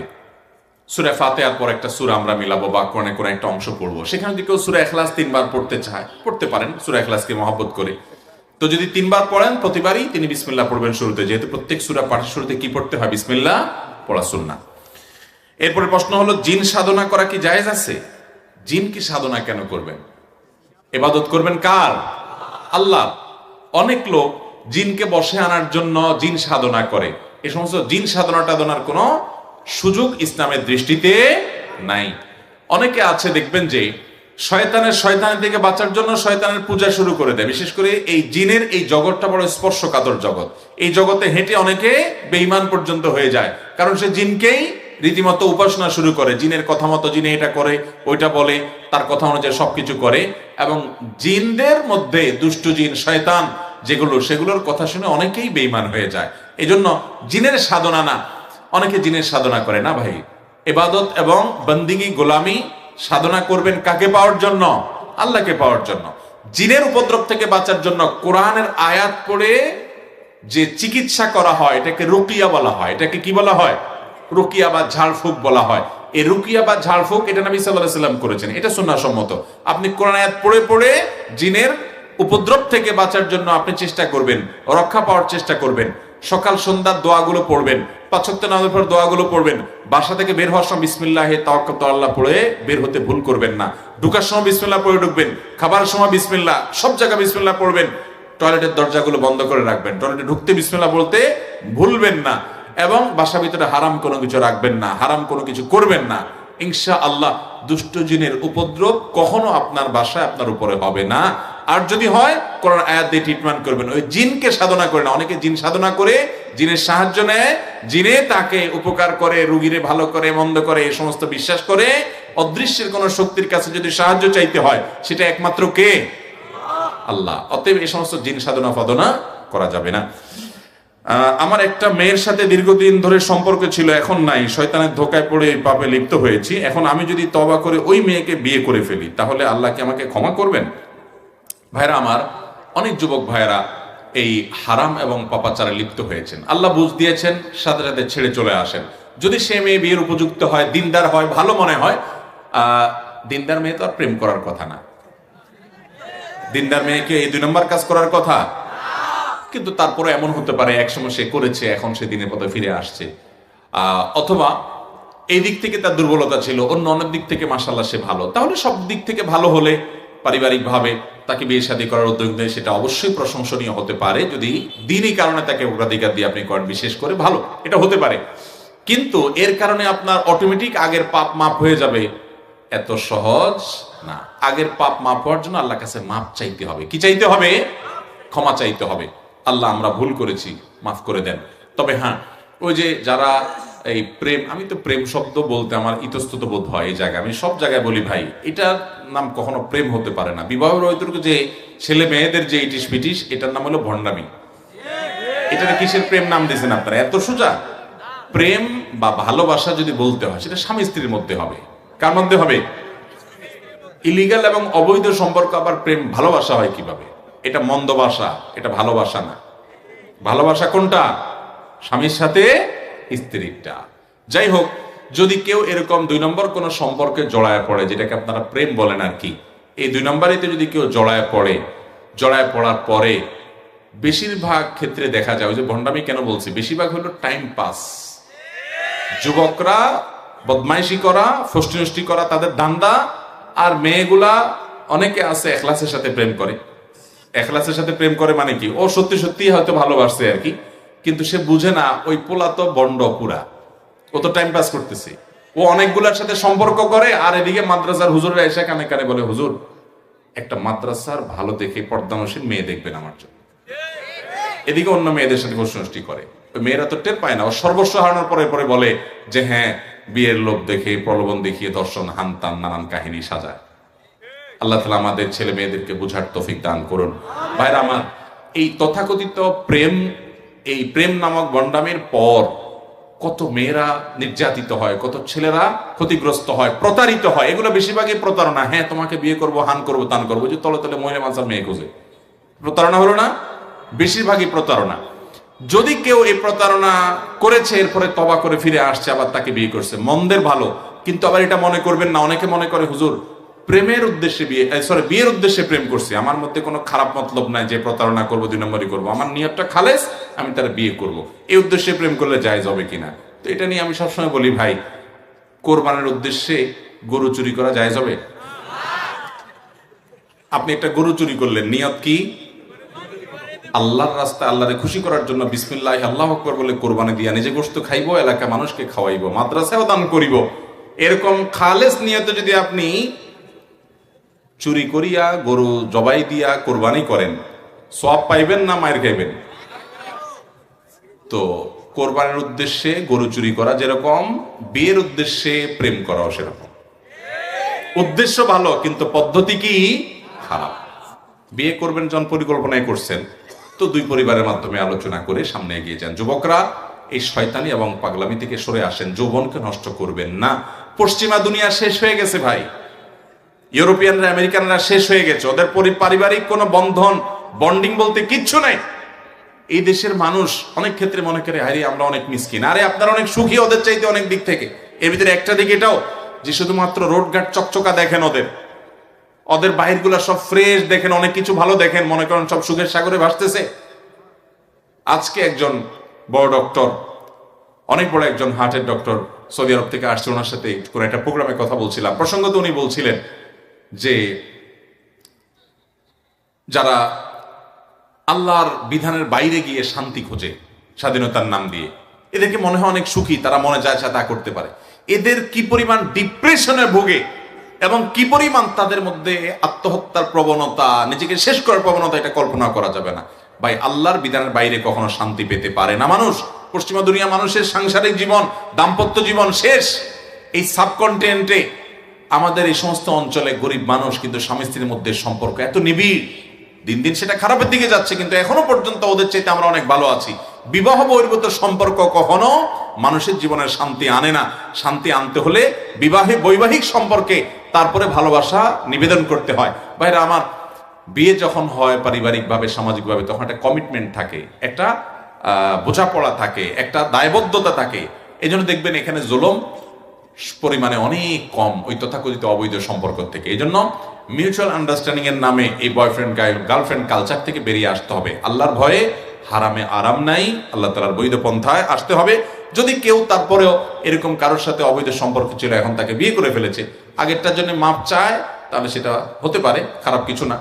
S1: সূরা ফাতিহার পর একটা সূরা আমরা মিলাবো বা কোরআনে কোনো একটা অংশ পড়বো, সেখানে যদি কেউ সূরা ইখলাস 3 বার পড়তে চায় পড়তে পারেন, সূরা ইখলাসকে মহব্বত করে। তো যদি 3 বার পড়েন, প্রতিবারই তিনি বিসমিল্লাহ পড়বেন শুরুতে, যেহেতু প্রত্যেক সূরা পাঠের শুরুতে কি পড়তে হয়? বিসমিল্লাহ পড়া সুন্নাহ। এরপরে প্রশ্ন হলো, জিন সাধনা করা কি জায়েজ আছে? জিন কি সাধনা কেন করবেন? ইবাদত করবেন কার? আল্লাহ। অনেক লোক জিনকে বশে আনার জন্য জিন সাধনা করে। এই সমস্ত জিন সাধনা টাধনার কোনো সুযোগ ইসলামের দৃষ্টিতে নাই। অনেকে আছে দেখবেন যে শয়তানের থেকে বাঁচার জন্য শয়তানের পূজা শুরু করে দেয়। বিশেষ করে এই জিনের এই জগৎটা বড় স্পর্শকাতর জগৎ। এই জগতে হেঁটে অনেকে বেঈমান পর্যন্ত হয়ে যায়, কারণ সে জিনকেই রীতিমতো উপাসনা শুরু করে, জিনের কথা মতো জিনে এটা করে ওইটা বলে, তার কথা অনুযায়ী সবকিছু করে। এবং জিনদের মধ্যে দুষ্ট জিন শয়তান যেগুলো, সেগুলোর কথা শুনে অনেকেই বেঈমান হয়ে যায়। এজন্য জিনের সাধনা না, অনেকে জিনের সাধনা করে না। ভাই, ইবাদত এবং বন্দিগি গোলামি সাধনা করবেন কাকে পাওয়ার জন্য? আল্লাহকে পাওয়ার জন্য। জিনের উপদ্রব থেকে বাঁচার জন্য কোরআনের আয়াত পড়ে যে চিকিৎসা করা হয় এটাকে রুকিয়া বলা হয়। এটাকে কি বলা হয়? রুকিয়া বা ঝাড়ফুঁক বলা হয়। এই রুকিয়া বা ঝাড়ফুঁক এটা নবী সাল্লাল্লাহু আলাইহি ওয়াসাল্লাম করেছেন, এটা সুন্নাহসম্মত। আপনি কোরআন আয়াত পড়ে পড়ে জিনের উপদ্রব থেকে বাঁচার জন্য আপনি চেষ্টা করবেন, রক্ষা পাওয়ার চেষ্টা করবেন। সকাল সন্ধ্যার দোয়াগুলো পড়বেন, 5 ওয়াক্ত নামাজের পর দোয়াগুলো পড়বেন। বাসা থেকে বের হওয়ার সময় বিসমিল্লাহি তাওয়াক্কালতু আল্লাহ পড়ে বের হতে ভুল করবেন না। ঢোকার সময় বিসমিল্লাহ পড়ে ঢুকবেন, খাবারের সময় বিসমিল্লাহ, সব জায়গায় বিসমিল্লাহ পড়বেন। টয়লেটের দরজাগুলো বন্ধ করে রাখবেন, টয়লেটে ঢুকতে বিসমিল্লাহ বলতে ভুলবেন না। এবং বাসা ভিতরে হারাম কোনো কিছু রাখবেন না, হারাম কোনো কিছু করবেন না। ইনশাআল্লাহ দুষ্ট জিনের উপদ্রব কখনো আপনার বাসায় আপনার উপরে হবে না। আর যদি হয় কোরআন আয়াত দিয়ে ট্রিটমেন্ট করবেন, ওই জিনকে সাধনা করে না। অনেকে জিন সাধনা করে, জিনের সাহায্য নেয়, জিনে তাকে উপকার করে, রুগীরে ভালো করে মন্দ করে, এই সমস্ত বিশ্বাস করে। অদৃশ্যের কোন শক্তির কাছে যদি সাহায্য চাইতে হয় সেটা একমাত্র কে? আল্লাহ। অতএব এই সমস্ত জিন সাধনা ফাধনা করা যাবে না। আমার একটা মেয়ের সাথে দীর্ঘদিন ধরে সম্পর্ক ছিল, এখন নাই। শয়তানের ধোকায় পড়ে পাপে লিপ্ত হয়েছি। এখন আমি যদি তওবা করে ওই মেয়েকে বিয়ে করে ফেলি তাহলে আল্লাহ কি আমাকে ক্ষমা করবেন? ভাইরা আমার, অনেক যুবক ভাইরা এই হারাম এবং পাপাচারে লিপ্ত হয়েছেন। আল্লাহ বুঝ দিয়েছেন, সাথে সাথে ছেড়ে চলে আসেন। যদি সে মেয়ে বিয়ের উপযুক্ত হয়, দিনদার হয়, ভালো মনে হয়, দিনদার মেয়ে তো আর প্রেম করার কথা না। দিনদার মেয়েকে এই 2 নম্বর কাজ করার কথা। কিন্তু তারপরে এমন হতে পারে একসময় সে করেছে, এখন সে দিনের পথে ফিরে আসছে। অথবা এই দিক থেকে তার দুর্বলতা ছিল, অন্য অনেক দিক থেকে মাশাআল্লাহ সে ভালো। তাহলে সব দিক থেকে ভালো হলে পারিবারিকভাবে তাকে বিয়ে শাদী করার উদ্যোগ নেয়, সেটা অবশ্যই প্রশংসনীয় হতে পারে। যদি দিনই কারণে তাকে অগ্রাধিকার দিয়ে আপনি করেন, বিশেষ করে ভালো, এটা হতে পারে। কিন্তু এর কারণে আপনার অটোমেটিক আগের পাপ মাপ হয়ে যাবে, এত সহজ না। আগের পাপ মাপ হওয়ার জন্য আল্লাহর কাছে মাপ চাইতে হবে। কি চাইতে হবে? ক্ষমা চাইতে হবে। আল্লাহ আমরা ভুল করেছি, মাফ করে দেন। তবে হ্যাঁ, ওই যে যারা এই প্রেম, আমি তো প্রেম শব্দ বলতে আমার ইতস্তত বোধ হয় এই জায়গায়। আমি সব জায়গায় বলি ভাই, এটার নাম কখনো প্রেম হতে পারে না। বিবাহের ঐতিহ্য যে ছেলে মেয়েদের যে ইটিস পিটিস, এটার নাম হলো ভণ্ডামি। এটা কিসের প্রেম নাম দিয়েছেন আপনারা? এত সোজা। প্রেম বা ভালোবাসা যদি বলতে হয় সেটা স্বামী স্ত্রীর মধ্যে হবে। কার মধ্যে হবে? ইলিগাল এবং অবৈধ সম্পর্ক আবার প্রেম ভালোবাসা হয় কিভাবে? এটা মন্দ বাসা, এটা ভালোবাসা না। ভালোবাসা কোনটা? স্বামীর সাথে স্ত্রীরটা। যাই হোক, যদি কেউ এরকম 2 নম্বর কোন সম্পর্কে জড়ায় পড়ে, যেটাকে আপনারা প্রেম বলেন আর কি, এই 2 নম্বরেতে যদি কেউ জড়ায় পড়ে, জড়ায় পড়ার পরে বেশিরভাগ ক্ষেত্রে দেখা যায়, ওই যে ভণ্ডামি কেন বলছি, বেশিরভাগ হলো টাইম পাস। যুবকরা বদমাইশি করা, ফষ্টি নষ্টি করা তাদের ধান্দা। আর মেয়েগুলা অনেকে আছে এখলাসের সাথে প্রেম করে। এখলাসের সাথে প্রেম করে মানে কি, ও সত্যি সত্যি হয়তো ভালোবাসছে আর কি, কিন্তু সে বুঝে না ওই পোলা তো বন্ড পুরা, ও তো টাইম পাস করতেছে। ও অনেকগুলার সাথে সম্পর্ক করে, আর এদিকে মাদ্রাসার হুজুররা এসে কানে কানে বলে, হুজুর একটা মাদ্রাসার ভালো দেখে পর্দানশীল মেয়ে দেখবেন আমার জন্য। এদিকে অন্য মেয়েদের সাথে ফষ্টি করে। ওই মেয়েরা তো টের পায় না, ও সর্বস্ব হারানোর পরে পরে বলে যে হ্যাঁ, বিয়ের লোভ দেখে, প্রলোভন দেখিয়ে দর্শন হানতাম, নানান কাহিনী সাজায়। আল্লাহ তাআলা আমাদের ছেলে মেয়েদেরকে বুঝার তৌফিক দান করুন। ভাইরা আমার, এই তথাকথিত প্রেম, এই প্রেম নামক ভণ্ডামির পর কত মেয়েরা নির্যাতিত হয়, কত ছেলেরা ক্ষতিগ্রস্ত হয়, প্রতারিত হয়। এগুলো বেশিরভাগই প্রতারণা। হ্যাঁ, তোমাকে বিয়ে করবো, হান করবো, তান করবো, যে তলে তলে মহিলা মানুষের মেয়ে খুঁজে। প্রতারণা হলো না? বেশিরভাগই প্রতারণা। যদি কেউ এই প্রতারণা করেছে, এরপরে তওবা করে ফিরে আসছে, আবার তাকে বিয়ে করছে, মন্দের ভালো। কিন্তু আবার এটা মনে করবেন না, অনেকে মনে করে হুজুর প্রেমের উদ্দেশ্যে বিয়ের উদ্দেশ্যে প্রেম করছি, আমার মধ্যে কোনো খারাপ মতলব নাই যে প্রতারণা করবো, 2 নম্বরই করবো, আমার নিয়তটা খালেস, আমি তার বিয়ে করব। এই উদ্দেশ্যে প্রেম করলে জায়েজ হবে কিনা? তো এটা নিয়ে আমি সবসময় বলি ভাই, কোরবানের উদ্দেশ্যে গরু চুরি করা জায়েজ হবে? আপনি একটা গরু চুরি করলেন, নিয়ত কি? আল্লাহর রাস্তায় আল্লাহরে খুশি করার জন্য বিসমিল্লাহ আল্লাহু আকবার বলে কোরবানি দিয়া নিজে গোশত খাইবো, এলাকা মানুষকে খাওয়াইবো, মাদ্রাসায়ও দান করিব, এরকম খালেস নিয়তে যদি আপনি চুরি করিয়া গরু জবাই দিয়া কোরবানি করেন, সওয়াব পাইবেন না মায়ের খাইবেন? তো কোরবানির উদ্দেশ্যে গরু চুরি করা যেরকম, বিয়ের উদ্দেশ্যে প্রেম করাও সেরকম। উদ্দেশ্য ভালো, কিন্তু পদ্ধতি কি খারাপ। বিয়ে করবেন যখন পরিকল্পনায় করছেন, তো 2 পরিবারের মাধ্যমে আলোচনা করে সামনে এগিয়ে যান। যুবকরা এই শয়তানি এবং পাগলামি থেকে সরে আসেন, যৌবনকে নষ্ট করবেন না। পশ্চিমা দুনিয়া শেষ হয়ে গেছে ভাই, ইউরোপিয়ানরা, আমেরিকানরা শেষ হয়ে গেছে। ওদের পারিবারিক কোনো বন্ডিং বলতে কিচ্ছু নাই। এই দেশের মানুষ অনেক ক্ষেত্রে মনে করে আরে আমরা অনেক মিসকিন, আরে আপনারা অনেক সুখী ওদের চাইতে অনেক দিক থেকে। এর ভিতরে একটা দিক এটাও যে শুধুমাত্র রোডঘাট চকচকা দেখেন, ওদের বাহিরগুলা সব ফ্রেশ দেখেন, অনেক কিছু ভালো দেখেন, মনে করেন সব সুখের সাগরে ভাসতেছে। আজকে একজন বড় ডক্টর, অনেক বড় একজন হার্টের ডক্টর সৌদি আরব থেকে আসছে, ওনার সাথে কোন একটা প্রোগ্রামে কথা বলছিলাম, প্রসঙ্গত উনি বলছিলেন যে যারা আল্লাহর বিধানের বাইরে গিয়ে শান্তি খোঁজে স্বাধীনতার নাম দিয়ে, এদেরকে মনে হয় অনেক সুখী, তারা মনে যায় তা করতে পারে। এদের কি পরিমাণ ডিপ্রেশনে ভোগে এবং কি পরিমাণ তাদের মধ্যে আত্মহত্যার প্রবণতা, নিজেকে শেষ করার প্রবণতা, এটা কল্পনা করা যাবে না। ভাই, আল্লাহর বিধানের বাইরে কখনো শান্তি পেতে পারে না মানুষ। পশ্চিমা দুনিয়া মানুষের সাংসারিক জীবন, দাম্পত্য জীবন শেষ। এই সাবকন্টিনেন্টে আমাদের এই সমস্ত অঞ্চলে গরিব মানুষ কিন্তু স্বামী স্ত্রীর মধ্যে সম্পর্ক এত নিবিড়, দিন দিন সেটা খারাপের দিকে যাচ্ছে, কিন্তু এখনো পর্যন্ত ওদের চাইতে আমরা অনেক ভালো আছি। বিবাহ বহির্ভূত সম্পর্ক কখনো মানুষের জীবনের শান্তি আনে না। শান্তি আনতে হলে বৈবাহিক সম্পর্কে তারপরে ভালোবাসা নিবেদন করতে হয়। ভাইরা আমার, বিয়ে যখন হয় পারিবারিকভাবে, সামাজিকভাবে, তখন একটা কমিটমেন্ট থাকে, একটা বোঝাপড়া থাকে, একটা দায়বদ্ধতা থাকে। এই জন্য দেখবেন এখানে জুলুম পরিমাণে অনেক কম ওই তথাকথিত অবৈধ সম্পর্ক থেকে। এই জন্য মিউচুয়াল আন্ডারস্ট্যান্ডিং এর নামে এই বয়ফ্রেন্ড গার্লফ্রেন্ড কালচার থেকে বেরিয়ে আসতে হবে। আল্লাহর ভয়ে হারামে আরাম নাই, আল্লাহ তাআলার বৈধ পন্থায় আসতে হবে। যদি কেউ তারপরেও এরকম কারোর সাথে অবৈধ সম্পর্ক ছিল, এখন তাকে বিয়ে করে ফেলেছে, আগেরটার জন্য মাপ চায়, তাহলে সেটা হতে পারে, খারাপ কিছু না,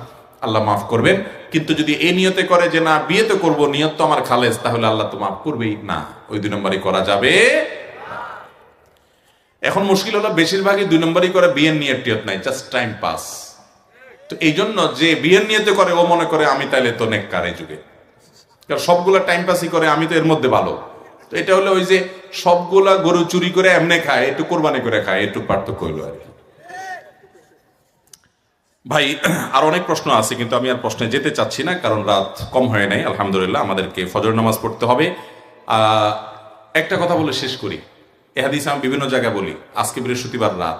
S1: আল্লাহ মাফ করবেন। কিন্তু যদি এই নিয়তে করে যে না বিয়ে তো করবো, নিয়ত তো আমার খালেজ, তাহলে আল্লাহ তো মাফ করবেই না, ওই 2 নম্বরই করা যাবে। এখন মুশকিল হলো বেশিরভাগই 2 নম্বরই করে, বিয়ের নিয়ত টিয়ত নাই, জাস্ট টাইম পাস। তো এই জন্য যে বিয়ের নিয়তে করে ও মনে করে আমি তাইলে তো নেককার এই যুগে, কারণ সবগুলা টাইম পাসই করে, আমি তো এর মধ্যে ভালো। তো এটা হলো ওই যে সবগুলা গরু চুরি করে এমনে খায়, একটু কোরবানি করে খায়, একটু পার্থক্য হইলো আর কি। ভাই, আর অনেক প্রশ্ন আছে, কিন্তু আমি আর প্রশ্নে যেতে চাচ্ছি না, কারণ রাত কম হয়ে নাই, আলহামদুলিল্লাহ। আমাদেরকে ফজর নামাজ পড়তে হবে। একটা কথা বলে শেষ করি, এ হাদিস আমি বিভিন্ন জায়গায় বলি। আজকে বৃহস্পতিবার রাত,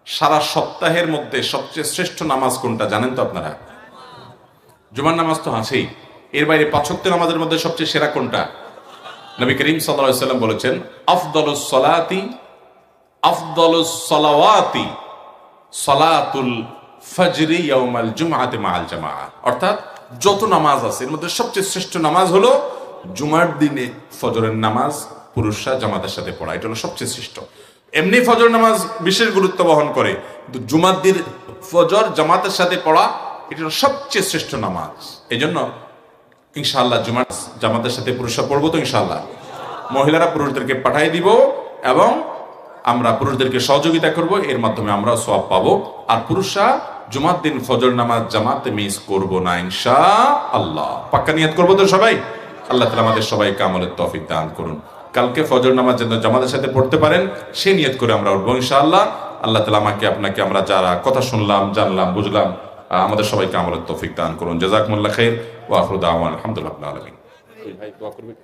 S1: সারা সপ্তাহের মধ্যে সবচেয়ে শ্রেষ্ঠ নামাজ কোনটা জানেন তো আপনারা? জুমার নামাজ তো আছেই, এর বাইরে 5 ওয়াক্ত নামাজের মধ্যে সবচেয়ে সেরা কোনটা? নবী করিম সাল্লাল্লাহু আলাইহি সাল্লাম বলেছেন, আফদালুস সালাতি আফদালুস সালাওয়াতি সালাতুল ফজরি ইয়াউমাল জুমআতি মাআল জামাআ। অর্থাৎ যত নামাজ আছে এর মধ্যে সবচেয়ে শ্রেষ্ঠ নামাজ হলো জুমার দিনে ফজরের নামাজ পুরুষরা জামাতের সাথে পড়া, এটা হলো সবচেয়ে শ্রেষ্ঠ। এমনি ফজর নামাজ বিশেষ গুরুত্ব বহন করে, কিন্তু জুমার দিন ফজর জামাতের সাথে পড়া এটা হলো সবচেয়ে শ্রেষ্ঠ নামাজ। এই জন্য ইনশাআল্লাহ জুমার জামাতের সাথে পুরুষরা পড়বো তো ইনশাআল্লাহ। মহিলারা পুরুষদেরকে পাঠাই দিব এবং আমরা পুরুষদেরকে সহযোগিতা করব, এর মাধ্যমে আমরা সওয়াব পাবো। আর পুরুষরা জুমার দিন ফজর নামাজ জামাতে মিস করব না ইনশাআল্লাহ। পাক্কা নিয়ত করবো তো সবাই? আল্লাহ তাআলা আমাদের সবাইকে আমলের তৌফিক দান করুন। কালকে ফজর নামাজ যেন জামাতের সাথে পড়তে পারেন, সেই নিয়ত করে আমরা উঠবো ইনশাআল্লাহ। আল্লাহ তাআলা আমাকে আপনাকে, আমরা যারা কথা শুনলাম, জানলাম, বুঝলাম, আমাদের সবাইকে আমলের তৌফিক দান করুন। জাযাকুমুল্লাহ খাইর ওয়া আখিরু দাওয়ানা আলহামদুলিল্লাহি রাব্বিল আলামিন। ভাই দোয়া করবেন।